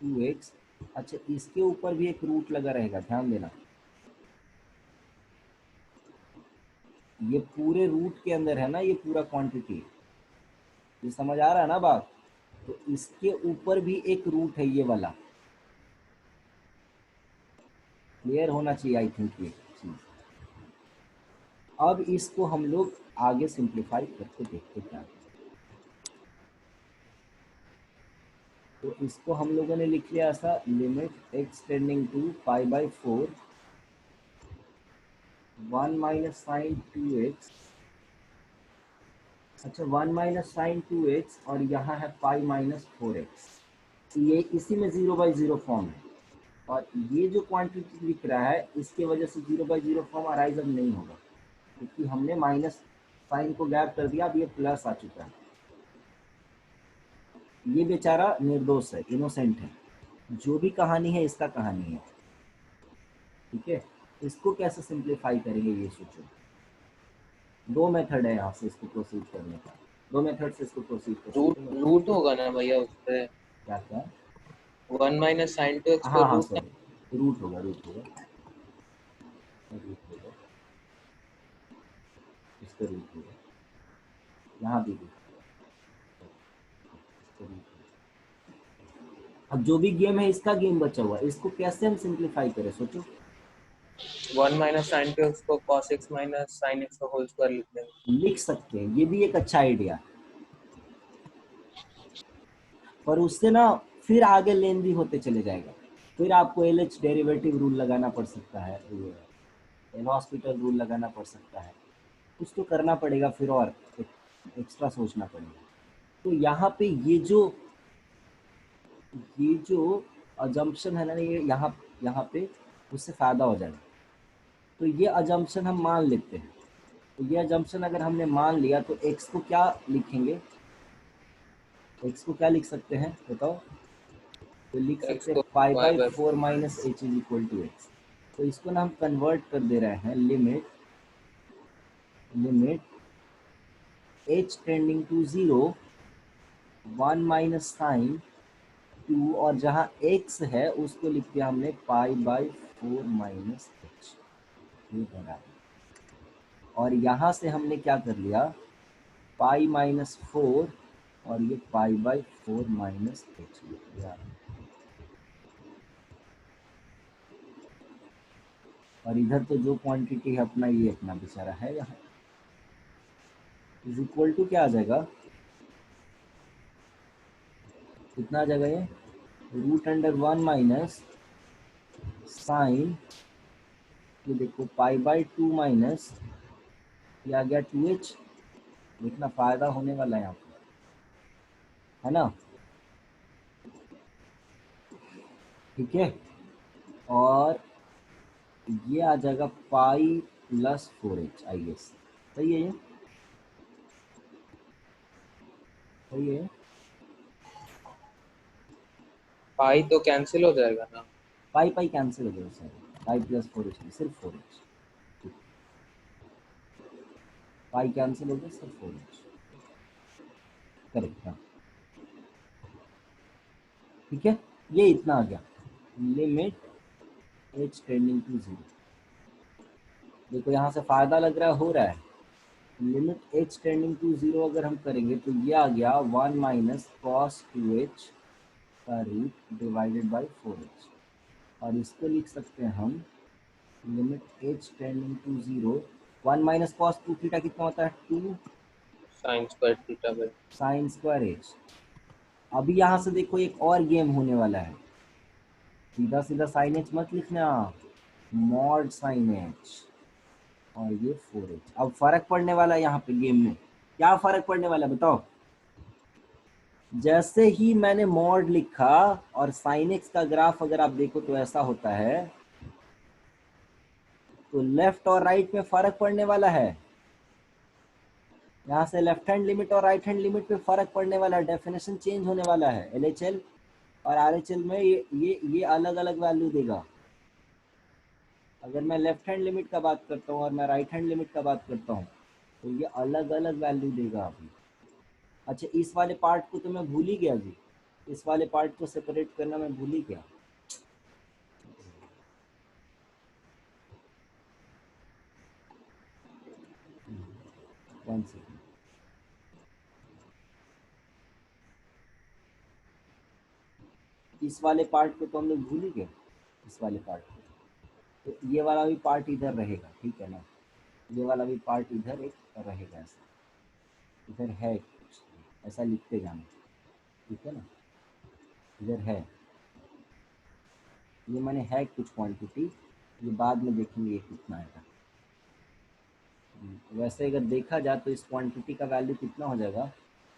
2x। अच्छा, इसके ऊपर भी एक रूट लगा रहेगा, ध्यान देना। ये पूरे रूट के अंदर है ना, ये पूरा क्वांटिटी, ये समझ आ रहा है ना बात। तो इसके ऊपर भी एक रूट है, ये वाला। क्लियर होना चाहिए आई थिंक ये चीज। अब इसको हम लोग आगे सिंप्लीफाई करके देखते क्या है। तो इसको हम लोगों ने लिख लिया ऐसा, limit x tending to pi by 4 1 minus sine 2x। अच्छा, 1 माइनस साइन 2x और यहाँ है पाई माइनस 4x। ये इसी में 0/0 फॉर्म है। और ये जो क्वांटिटी दिख रहा है, इसके वजह से 0/0 फॉर्म अराइज अब नहीं होगा, क्योंकि हमने माइनस साइन को गैप कर दिया। अब ये प्लस आ चुका है। ये बेचारा निर्दोष है, इनोसेंट है। जो भी कहानी है इसका कहानी है। ठीक है, इसको कैसे सिंप्लीफाई करेंगे ये सोचो। दो मेथड है यहाँ से इसको प्रोसीड करने का, दो मेथड से इसको प्रोसीड कर रूट सकते हैं। रूट होगा ना भैया उससे। क्या क्या? 1 माइनस साइन 2x को हाँ हाँ, रूट ना। सॉरी, रूट होगा, रूट होगा, रूट होगा, इसका रूट होगा, यहाँ भी रूट होगा, इसका रूट होगा। अब जो भी गेम है, इसका गेम बचा हुआ है, इसको कैसे हम सिंप्लीफाई करें सोचो। 1 माइनस साइन 2x को cos x minus sine x का होल स्क्वायर लिख देंगे। लिख सकते हैं, ये भी एक अच्छा आइडिया है। पर उससे ना फिर आगे लेंदी होते चले जाएगा। फिर आपको LH डेरिवेटिव रूल लगाना पड़ सकता है, एल हॉस्पिटल रूल लगाना पड़ सकता है, कुछ तो करना पड़ेगा फिर, और एक्स्ट्रा सोचना पड़ेगा। तो यहाँ पे ये जो अजम्पशन है ना, ये यहाँ पे उससे फ़ायदा हो जाएगा। तो ये अजम्पशन हम मान लेते हैं। तो ये अजम्पशन अगर हमने मान लिया तो x को क्या लिखेंगे, x को क्या लिख सकते हैं बताओ। तो लिख x सकते हैं को pi y by by 4 minus h is equal to x. तो इसको ना हम कन्वर्ट कर दे रहे हैं, limit h tending to 0 1 minus sine 2, और जहाँ x है उसको लिख दिया हमने पाई बाई 4 माइनस एच, ये बराबर। और यहाँ से हमने क्या कर लिया, पाई माइनस 4 और ये पाई बाई 4 माइनस एच लिख दिया। और इधर तो जो क्वांटिटी है अपना, ये अपना बेचारा है यहाँ, इज इक्वल टू क्या आ जाएगा, कितना आ जाएगा ये, रूट अंडर 1 माइनस साइन, ये देखो पाई बाई 2 माइनस, ये आ गया 2h। इतना फायदा होने वाला है यहाँ पर, है ना। ठीक है, और ये आ जाएगा pi plus 4h, I guess. सही है, ये सही है। पाई तो कैंसिल हो जाएगा ना। पाई पाई कैंसिल हो गया सर, पाई प्लस 4h नहीं, सिर्फ 4h। पाई कैंसिल हो गया, सिर्फ 4h। करेक्ट, हाँ। ठीक है, ये इतना आ गया, लिमिट h टेंडिंग टू 0। देखो यहाँ से फायदा लग रहा है, हो रहा है। लिमिट h टेंडिंग टू 0 अगर हम करेंगे तो ये आ गया 1 माइनस कॉस 2h का रूट डिवाइडेड बाई 4h। और इसको लिख सकते हैं हम limit h tending to 0, 1 minus cos 2 theta कितना होता है 2 sine square theta by sine square h. अभी यहाँ से देखो एक और गेम होने वाला है, सीधा सीधा साइन एच मत लिखना, मॉड साइन एच और ये 4h। अब फर्क पड़ने वाला है यहाँ पे गेम में, क्या फर्क पड़ने वाला है बताओ। जैसे ही मैंने मॉड लिखा और साइन एक्स का ग्राफ अगर आप देखो तो ऐसा होता है, तो लेफ्ट और राइट में फर्क पड़ने वाला है। यहाँ से लेफ्ट हैंड लिमिट और राइट हैंड लिमिट पे फर्क पड़ने वाला है, डेफिनेशन चेंज होने वाला है। एलएचएल और आरएचएल में ये अलग अलग वैल्यू देगा। अगर मैं लेफ्ट हैंड लिमिट का बात करता हूँ और मैं राइट हैंड लिमिट का बात करता हूँ तो ये अलग अलग वैल्यू देगा अभी। अच्छा इस वाले पार्ट को तो मैं भूल ही गया जी, इस वाले पार्ट को सेपरेट करना मैं भूल ही गया। वन सेकेंड, इस वाले पार्ट को तो हम लोग भूल ही गए, इस वाले पार्ट को। तो ये वाला भी पार्ट इधर रहेगा, ठीक है ना, ये वाला भी पार्ट इधर एक रहेगा, ऐसा इधर है कुछ, ऐसा लिखते जाना, ठीक है ना। इधर है, ये मैंने है कुछ क्वांटिटी, ये बाद में देखेंगे ये कितना आएगा। वैसे अगर देखा जाए तो इस क्वांटिटी का वैल्यू कितना हो जाएगा,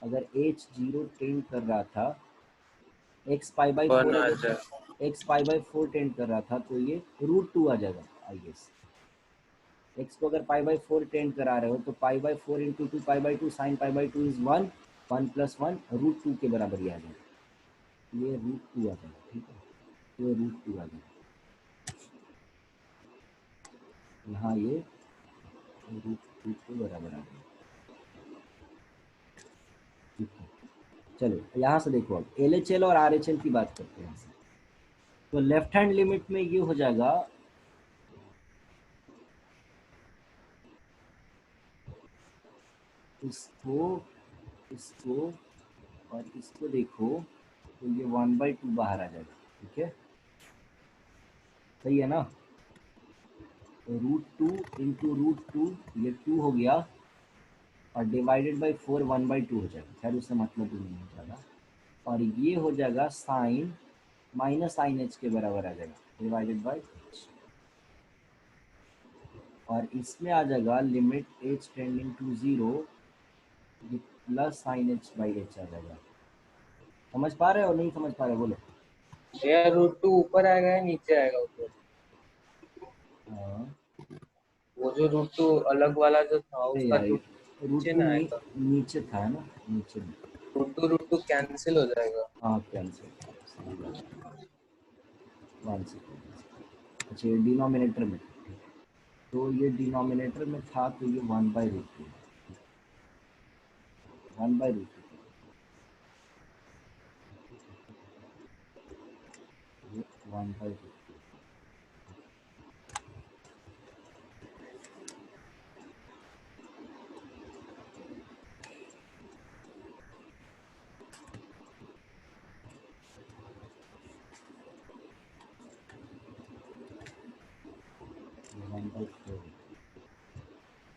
अगर एच जीरो टेंड कर रहा था, एक्स पाई बाई 1 फोर, आ अगर जाए। एक्स पाई बाई 4 टेंड कर रहा था तो ये √2 आ जाएगा आई गेस। एक्स को अगर पाई बाई 4 टेंड करा रहे हो तो पाई by 4 into 2 pi by 2 sine pi by 2 is 1, 1 plus 1 √2 के बराबर ही आ जाएगा, ये √2 आ जाएगा, ठीक है, ये √2 आ जाएगा, यहाँ ये √2 के बराबर आ जाएगा, ठीक है। चलो यहाँ से देखो, अब एल एच एल और आर एच एल की बात करते हैं। तो लेफ्ट हैंड लिमिट में ये हो जाएगा, इसको इसको और इसको देखो तो ये 1/2 बाहर आ जाएगा, ठीक है, सही है ना। √2 इंटू √2, ये 2 हो गया और डिवाइडेड बाई 4 1/2 हो जाएगा, खैर उससे मतलब भी नहीं हो जाएगा। और ये हो जाएगा साइन माइनस साइन एच के बराबर आ जाएगा, डिवाइडेड बाई एच। और इसमें आ जाएगा लिमिट एच टेंडिंग टू 0, ये plus sine h by h आ जाएगा। समझ पा रहे हो नहीं समझ पा रहे हो बोलो। यार √2 ऊपर आएगा या नीचे आएगा ऊपर? हाँ वो जो √2 अलग वाला जो था अरे उसका यार √2 नीचे √2 ना आएगा? नीचे था ना, नीचे में। √2 कैंसिल हो जाएगा। हाँ कैंसिल, सही बात है। वन सेकेंड, अच्छा ये डिनोमिनेटर में था, तो ये डिनोमिनेटर में था तो ये 1/√2, 1/√2, ये 1/√2।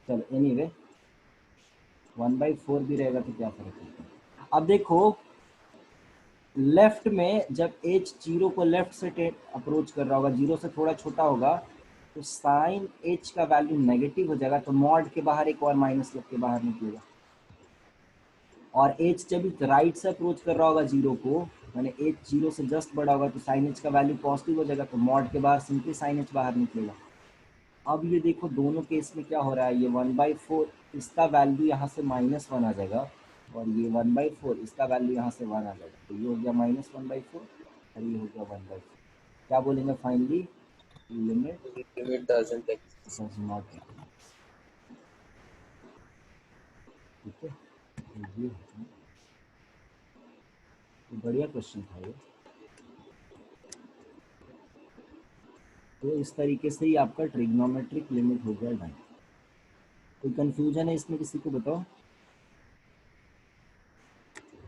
चलो एनीवे 1/4 भी रहेगा तो क्या फर्क पड़ता है। अब देखो लेफ्ट में जब एच जीरो को लेफ्ट से अप्रोच कर रहा होगा, जीरो से थोड़ा छोटा होगा, तो साइन एच का वैल्यू नेगेटिव हो जाएगा, तो मॉड के बाहर एक और माइनस लग के बाहर निकलेगा। और एच जब राइट से अप्रोच कर रहा होगा जीरो को, मैंने एच जीरो से जस्ट बड़ा होगा, तो साइन एच का वैल्यू पॉजिटिव हो जाएगा, तो मॉड के बाहर सिंपली साइन एच बाहर निकलेगा। अब ये देखो दोनों केस में क्या हो रहा है, ये 1/4 इसका वैल्यू यहाँ से -1 आ जाएगा, और ये 1/4 इसका वैल्यू यहाँ से 1 आ जाएगा, तो ये हो गया -1/4 और ये हो गया 1/4। क्या बोलेंगे finally, limit limit doesn't exist. Does not exist, ठीक है। तो ये तो बढ़िया क्वेश्चन था ये। तो इस तरीके से ही आपका ट्रिग्नोमेट्रिक लिमिट हो गया ढंग। कोई कंफ्यूजन है इसमें किसी को बताओ,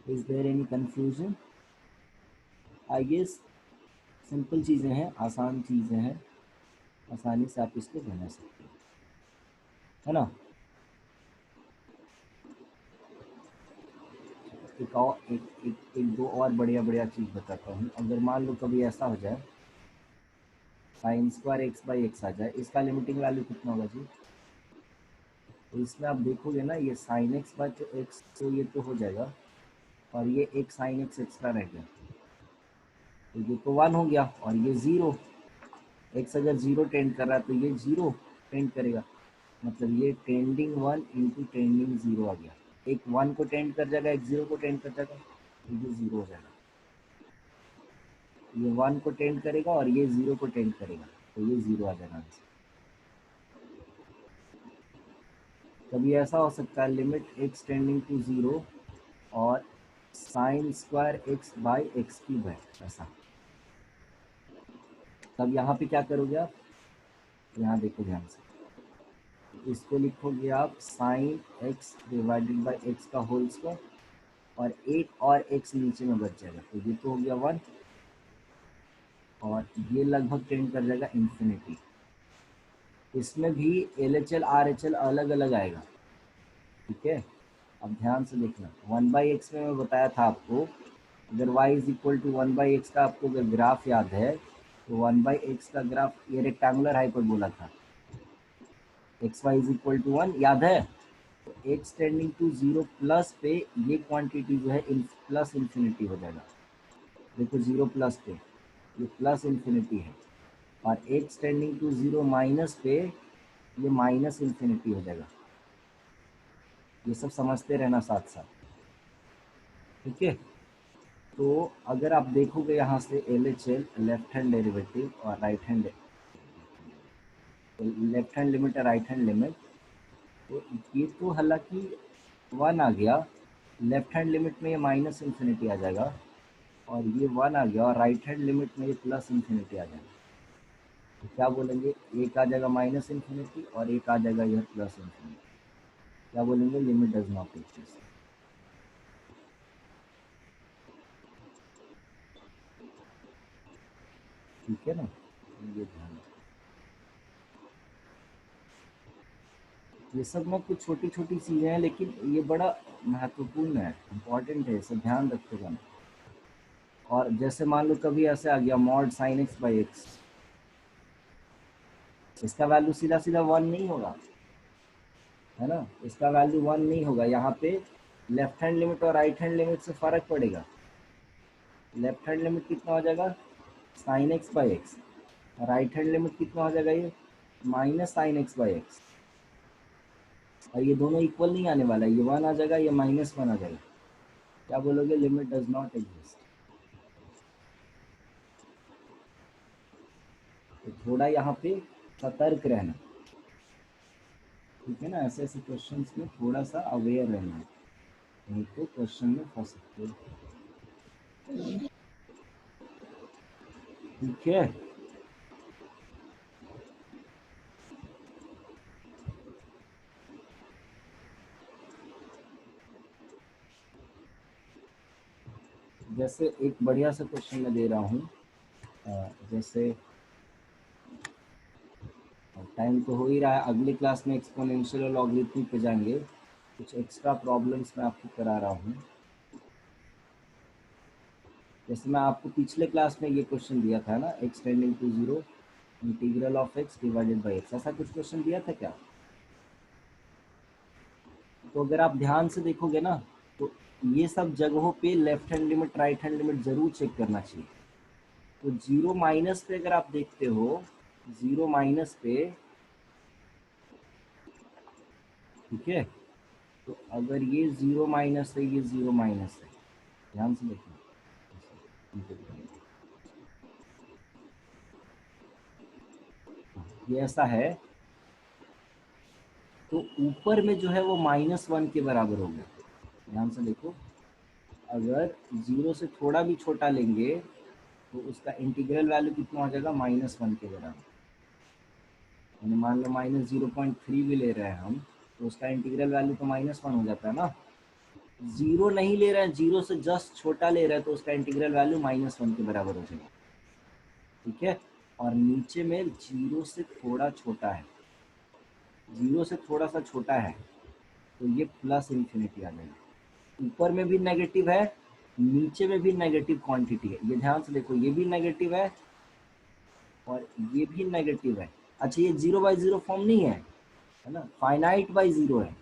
is there any confusion. I guess simple चीज़ें हैं, आसान चीज़ें हैं, आसानी से आप इसको बना सकते हो, है ना। एक और एक दो और बढ़िया बढ़िया चीज़ बताता हूँ। अगर मान लो कभी ऐसा हो जाए sine square x by x आ जाए, इसका लिमिटिंग वैल्यू कितना होगा जी? तो इसमें आप देखोगे ना, ये साइन एक्स बाई एक्स तो ये तो हो जाएगा, और ये एक साइन एक्स एक्स्ट्रा रह गया, तो ये तो 1 हो गया, और ये 0। एक्स अगर 0 टेंड कर रहा है तो ये 0 टेंड करेगा, मतलब ये टेंडिंग 1 इंटू टेंडिंग 0 आ गया। एक 1 को टेंड कर जाएगा, एक 0 को टेंड कर जाएगा, तो ये 0 हो जाएगा। ये 1 को टेंड करेगा और ये 0 को टेंड करेगा, तो ये 0 आ जाएगा आंसर। कभी ऐसा हो सकता है लिमिट एक्स टेंडिंग टू 0 और sign square x by x cube है ऐसा, तब यहाँ पे क्या करोगे आप? यहाँ देखो ध्यान से, इसको लिखोगे आप sine x divided by x का होल स्क्वायर, और एक और एक्स नीचे में बच जाएगा, तो ये तो हो गया 1, और ये लगभग टेंड कर जाएगा इन्फिनिटी। इसमें भी LHL RHL अलग अलग आएगा, ठीक है। अब ध्यान से देखना, 1/x में मैं बताया था आपको, अगर y is equal to 1/x का आपको अगर ग्राफ याद है, तो 1/x का ग्राफ ये रेक्टेंगुलर हाइपरबोला था, x y is equal to 1 याद है। तो एक्स टेंडिंग टू 0 प्लस पे ये क्वांटिटी जो है प्लस इन्फिनिटी हो जाएगा। देखो 0 प्लस पे ये प्लस इन्फिनिटी है, और एक्स टेंडिंग टू 0 माइनस पे ये माइनस इन्फिनिटी हो जाएगा। ये सब समझते रहना साथ साथ, ठीक है। तो अगर आप देखोगे यहाँ से LHL लेफ्ट हैंड डेरिवेटिव और right hand, left hand limit और राइट हैंड लिमिट, तो ये तो हालांकि 1 आ गया, लेफ्ट हैंड लिमिट में ये माइनस इन्फिनिटी आ जाएगा, और ये 1 आ गया, और राइट हैंड लिमिट में ये प्लस इन्फिनिटी आ जाएगा। तो क्या बोलेंगे, एक आ जाएगा माइनस इन्फिनिटी और एक आ जाएगा यह प्लस इन्फिनिटी, क्या बोलेंगे? Limit does not exist. ठीक है ना, ये ध्यान, ये सब में कुछ छोटी छोटी चीज़ें हैं, लेकिन ये बड़ा महत्वपूर्ण है, इम्पॉर्टेंट है, इसे ध्यान रखते जाना। और जैसे मान लो कभी ऐसे आ गया mod sine x by x, इसका वैल्यू सीधा सीधा 1 नहीं होगा, है ना, इसका वैल्यू 1 नहीं होगा। यहाँ पे लेफ्ट हैंड लिमिट और राइट हैंड लिमिट से फ़र्क पड़ेगा। लेफ्ट हैंड लिमिट कितना हो जाएगा? Sign x by x, right hand limit कितना हो जाएगा? ये minus sign x by x, और ये दोनों इक्वल नहीं आने वाला है, ये 1 आ जाएगा, ये -1 आ जाएगा। क्या बोलोगे? Limit does not exist. तो थोड़ा यहाँ पे सतर्क रहना, ठीक है ना, ऐसे ऐसे क्वेश्चंस में थोड़ा सा अवेयर रहना है, नहीं तो क्वेश्चन में फंस सकते हो, ठीक है। जैसे एक बढ़िया सा क्वेश्चन मैं दे रहा हूँ, जैसे टाइम तो हो ही रहा है, अगली क्लास में एक्सपोनेंशियल और लॉगरिथमिक पे जाएंगे, कुछ एक्स्ट्रा प्रॉब्लम्स मैं आपको करा रहा हूँ। जैसे मैं आपको पिछले क्लास में ये क्वेश्चन दिया था ना, x tending to 0 integral of x divided by x, ऐसा कुछ क्वेश्चन दिया था क्या? तो अगर आप ध्यान से देखोगे ना, तो ये सब जगहों पे left hand limit right hand limit जरूर चेक करना चाहिए। तो 0 माइनस पे अगर आप देखते हो, 0 माइनस पे, ठीक है, तो अगर ये 0 माइनस है, ये 0 माइनस है, ध्यान से देखना, ये ऐसा है, तो ऊपर में जो है वो -1 के बराबर हो गया। ध्यान से देखो, अगर 0 से थोड़ा भी छोटा लेंगे तो उसका इंटीग्रल वैल्यू कितना हो जाएगा? -1 के बराबर। यानी मान लो -0.3 भी ले रहे हैं हम, तो उसका इंटीग्रल वैल्यू तो -1 हो जाता है ना। 0 नहीं ले रहे हैं, 0 से जस्ट छोटा ले रहे हैं, तो उसका इंटीग्रल वैल्यू -1 के बराबर हो जाएगा, ठीक है। और नीचे में 0 से थोड़ा छोटा है, 0 से थोड़ा सा छोटा है, तो ये प्लस इन्फिनिटी आ जाएगा। ऊपर में भी नेगेटिव है, नीचे में भी नेगेटिव क्वांटिटी है, ये ध्यान से देखो, ये भी नेगेटिव है और ये भी नेगेटिव है। अच्छा ये 0/0 फॉर्म नहीं है ना, फाइनाइट बाई 0 है,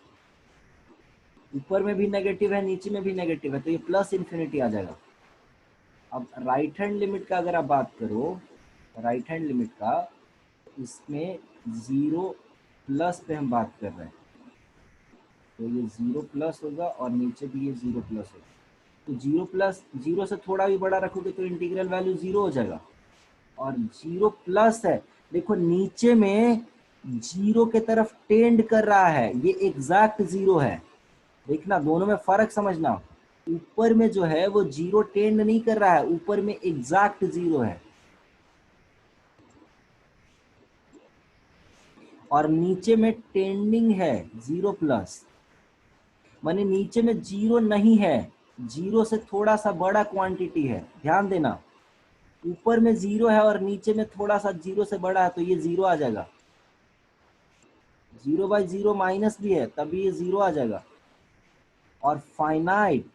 ऊपर में भी नेगेटिव है, नीचे में भी नेगेटिव है, तो ये प्लस इन्फिनिटी आ जाएगा। अब राइट हैंड लिमिट का अगर आप बात करो, राइट हैंड लिमिट का, इसमें 0 प्लस पे हम बात कर रहे हैं, तो ये 0 प्लस होगा और नीचे भी ये 0 प्लस होगा। तो 0 प्लस 0 से थोड़ा भी बड़ा रखोगे तो इंटीग्रल वैल्यू 0 हो जाएगा। और 0 प्लस है, देखो नीचे में 0 के तरफ टेंड कर रहा है, ये एग्जैक्ट 0 है। देखना दोनों में फर्क समझना, ऊपर में जो है वो 0 टेंड नहीं कर रहा है, ऊपर में एग्जैक्ट 0 है, और नीचे में टेंडिंग है 0 प्लस, माने नीचे में 0 नहीं है, 0 से थोड़ा सा बड़ा क्वांटिटी है। ध्यान देना, ऊपर में 0 है और नीचे में थोड़ा सा 0 से बड़ा है, तो ये 0 आ जाएगा। 0/0 माइनस भी है तभी ये 0 आ जाएगा। और फाइनाइट,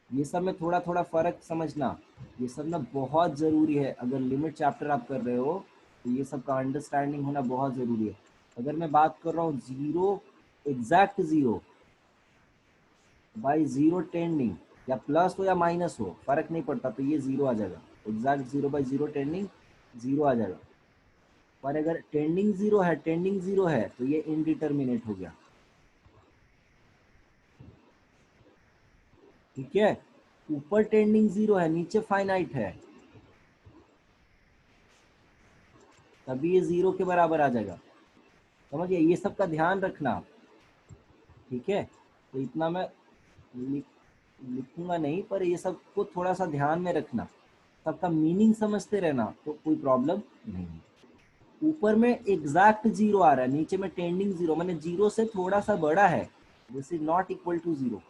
ये सब में थोड़ा थोड़ा फर्क समझना, ये सब ना बहुत जरूरी है। अगर लिमिट चैप्टर आप कर रहे हो तो ये सब का अंडरस्टैंडिंग होना बहुत जरूरी है। अगर मैं बात कर रहा हूँ 0 एग्जैक्ट 0/0 टेंडिंग, या प्लस हो या माइनस हो फर्क नहीं पड़ता, तो ये 0 आ जाएगा। एग्जैक्ट 0/0 टेंडिंग 0 आ जाएगा। पर अगर टेंडिंग 0 है, टेंडिंग 0 है, तो ये इनडिटर्मिनेट हो गया। ठीक है, ऊपर टेंडिंग 0 है, नीचे फाइनाइट है, तभी ये 0 के बराबर आ जाएगा। समझिए, ये सब का ध्यान रखना। ठीक है, तो इतना मैं लिखूंगा नहीं, पर ये सब को थोड़ा सा ध्यान में रखना, सबका मीनिंग समझते रहना, तो कोई प्रॉब्लम नहीं है। ऊपर में एग्जैक्ट 0 आ रहा है, नीचे में टेंडिंग 0, माने 0 से थोड़ा सा बड़ा है, this is not equal to 0।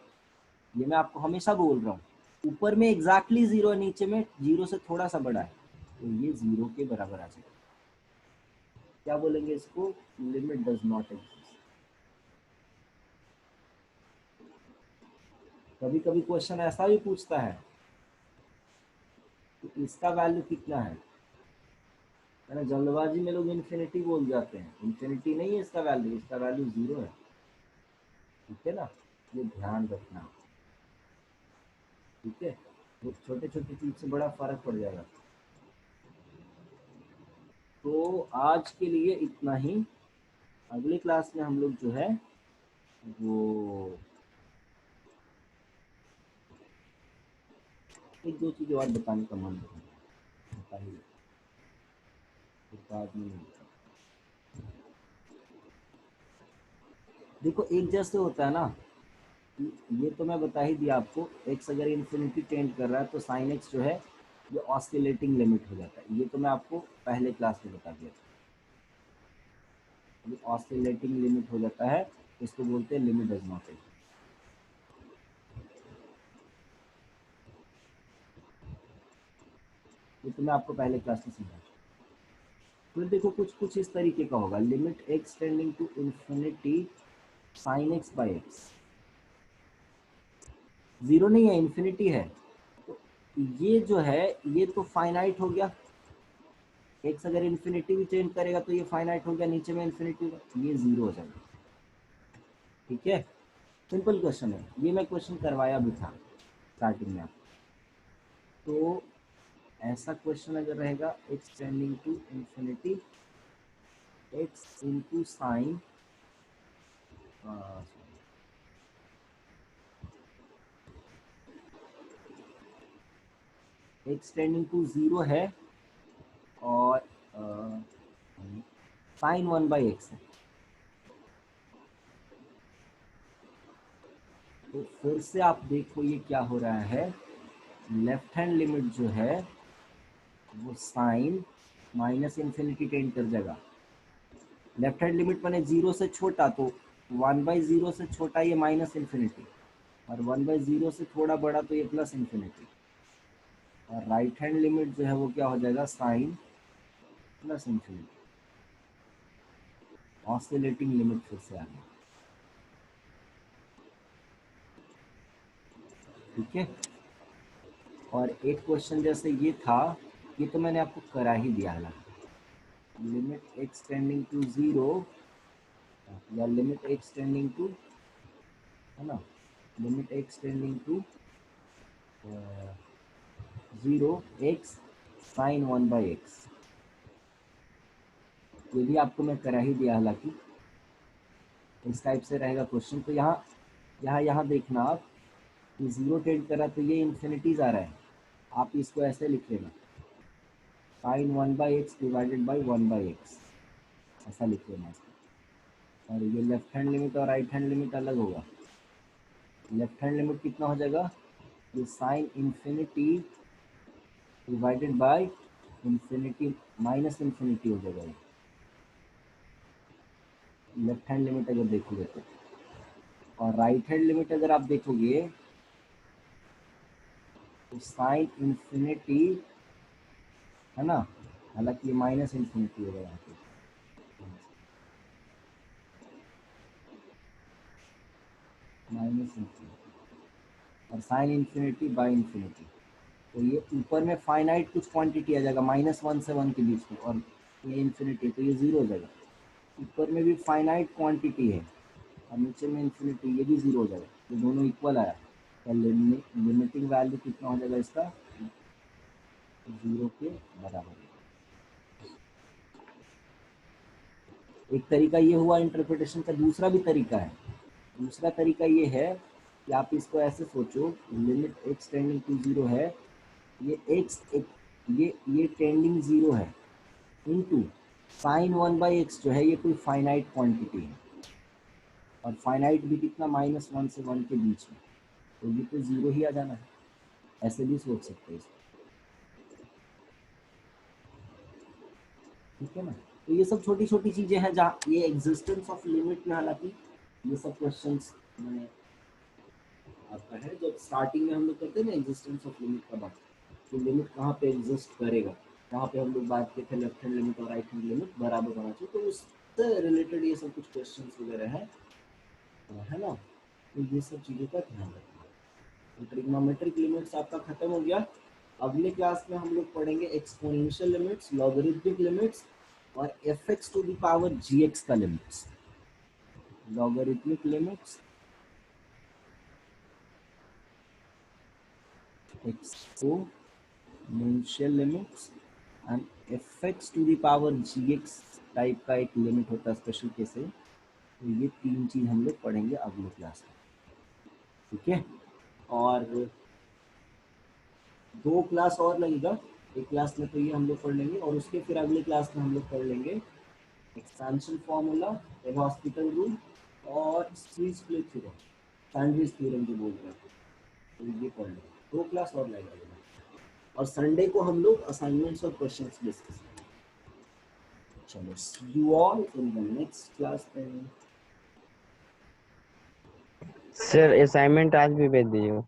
ये मैं आपको हमेशा बोल रहा हूँ, ऊपर में एग्जैक्टली 0 है, नीचे में 0 से थोड़ा सा बड़ा है, तो ये 0 के बराबर आ जाएगा। क्या बोलेंगे इसको, लिमिट डज नॉट एग्जिस्ट। कभी कभी क्वेश्चन ऐसा भी पूछता है कि इसका वैल्यू कितना है ना, जल्दबाजी में लोग इन्फिनिटी बोल जाते हैं, इन्फिनिटी नहीं है इसका वैल्यू, इसका वैल्यू 0 है। ठीक है ना, ये ध्यान रखना। ठीक है, वो छोटे छोटे चीज से बड़ा फर्क पड़ जाएगा। तो आज के लिए इतना ही, अगली क्लास में हम लोग जो है वो एक दो चीज़ और बताने का मन बताइए, बाद में देखो एक जैसे होता है ना, ये तो मैं बता ही दिया आपको, एक्स अगर इन्फिनिटी टेंड कर रहा है तो साइन एक्स जो है ये ऑस्किलेटिंग लिमिट हो जाता है, ये तो मैं आपको पहले क्लास में बता दिया था। ये ऑस्किलेटिंग लिमिट हो जाता है, इसको बोलते हैं लिमिट डज नॉट एग्जिस्ट। ये तो मैं आपको पहले क्लास में समझा। फिर देखो कुछ कुछ इस तरीके का होगा, limit x tending to infinity sine x by x, 0 नहीं है, इन्फिनिटी है, तो ये जो है ये तो फाइनाइट हो गया, एक्स अगर इन्फिनिटी भी चेंज करेगा तो ये फाइनाइट हो गया, नीचे में इन्फिनिटी होगा, ये 0 हो जाएगा। ठीक है, सिंपल क्वेश्चन है, ये मैं क्वेश्चन करवाया भी था स्टार्टिंग में। तो ऐसा क्वेश्चन अगर रहेगा, x tending to infinity x into sine x tending to 0 है और साइन 1/x है, तो फिर से आप देखो ये क्या हो रहा है, लेफ्ट हैंड लिमिट जो है वो साइन माइनस इन्फिनिटी टेंड कर जाएगा। लेफ्ट हैंड लिमिट माने 0 से छोटा, तो 1/0 से छोटा ये माइनस इन्फिनिटी, और 1/0 से थोड़ा बड़ा तो ये प्लस इन्फिनिटी। और राइट हैंड लिमिट जो है वो क्या हो जाएगा, sine plus infinity, oscillating limit फिर से आ गई। ठीक है, और एक क्वेश्चन जैसे ये था, ये तो मैंने आपको करा ही दिया है, लिमिट एक्स टेंडिंग टू 0 या लिमिट एक्स टेंडिंग टू, है ना, limit x tending to 0 x sine 1/x, ये भी आपको मैं करा ही दिया, हालांकि इस टाइप से रहेगा क्वेश्चन। तो यहाँ यहाँ यहाँ देखना आप कि 0 टेंड करा तो ये इन्फिनिटीज आ रहा है, आप इसको ऐसे लिख लेना, sign 1/x divided by 1/x, ऐसा लिख लेना इसको। और ये लेफ्ट हैंड लिमिट और राइट हैंड लिमिट अलग होगा। लेफ्ट हैंड लिमिट कितना हो जाएगा, ये sine infinity divided by infinity minus infinity हो जाएगा ये, लेफ्ट हैंड लिमिट अगर देखोगे तो। और राइट हैंड लिमिट अगर आप देखोगे तो साइन इन्फिनिटी, है ना, हालांकि ये माइनस इन्फिनिटी होगा यहाँ पे, माइनस इन्फिनिटी, और साइन इन्फिनिटी बाई इन्फिनिटी, तो ये ऊपर में फाइनाइट कुछ क्वांटिटी आ जाएगा -1 से 1 के बीच में, और ये इन्फिनिटी, तो ये 0 हो जाएगा। ऊपर में भी फाइनाइट क्वांटिटी है और नीचे में इन्फिनिटी, ये भी 0 हो जाएगा, ये दोनों इक्वल आया। तो लिमिटिंग वैल्यू कितना हो जाएगा इसका, 0 के बराबर। एक तरीका ये हुआ इंटरप्रिटेशन का, दूसरा भी तरीका है। दूसरा तरीका ये है कि आप इसको ऐसे सोचो, लिमिट एक्स टेंडिंग टू 0 है, ये एक्स ये टेंडिंग 0 है, इनटू साइन 1/x जो है ये कोई फाइनाइट क्वांटिटी है, और फाइनाइट भी कितना, -1 से 1 के बीच में, तो ये तो 0 ही आ जाना है, ऐसे भी सोच सकते हैं इसको। ठीक है ना, तो ये सब छोटी छोटी चीजें हैं जहाँ ये एग्जिस्टेंस ऑफ लिमिट में, हालांकि ये सब क्वेश्चंस मैंने आपका है, जब स्टार्टिंग में हम लोग करते हैं ना एग्जिस्टेंस ऑफ लिमिट का बात, तो लिमिट कहाँ पे एग्जिस्ट करेगा, कहाँ पे हम लोग बात करते हैं लेफ्ट हैंड लिमिट और राइट हैंड लिमिट बराबर होना चाहिए, तो उससे रिलेटेड ये सब कुछ क्वेश्चंस वगैरह है ना। तो ये सब चीज़ों का ध्यान रखना। तो ट्रिग्नोमेट्रिक लिमिट्स आपका खत्म हो गया। अगले क्लास में हम लोग पढ़ेंगे एक्सपोनेंशियल लिमिट्स, लॉगरिथमिक लिमिट्स और fx to the power gx का limits, logarithmic limits, exponential limits and fx to the power gx type का एक लिमिट होता है स्पेशल केस है। तो ये तीन चीज हम लोग पढ़ेंगे अगले क्लास में, ठीक है। और 2 क्लास और लगेगा, एक क्लास में तो ये हम लोग पढ़ लेंगे, और उसके फिर अगले क्लास में हम लोग पढ़ लेंगे expansion formula, L hospital rule और स्प्लिट थ्योरम, सैंडविच थ्योरम जो बोल रहे हैं, तो ये पढ़ लेंगे। 2 क्लास और लगेगा, और संडे को हम लोग असाइनमेंट्स और क्वेश्चंस डिस्कस करेंगे। चलो, see you all in the next class. Sir assignment आज भी भेज दीजिए।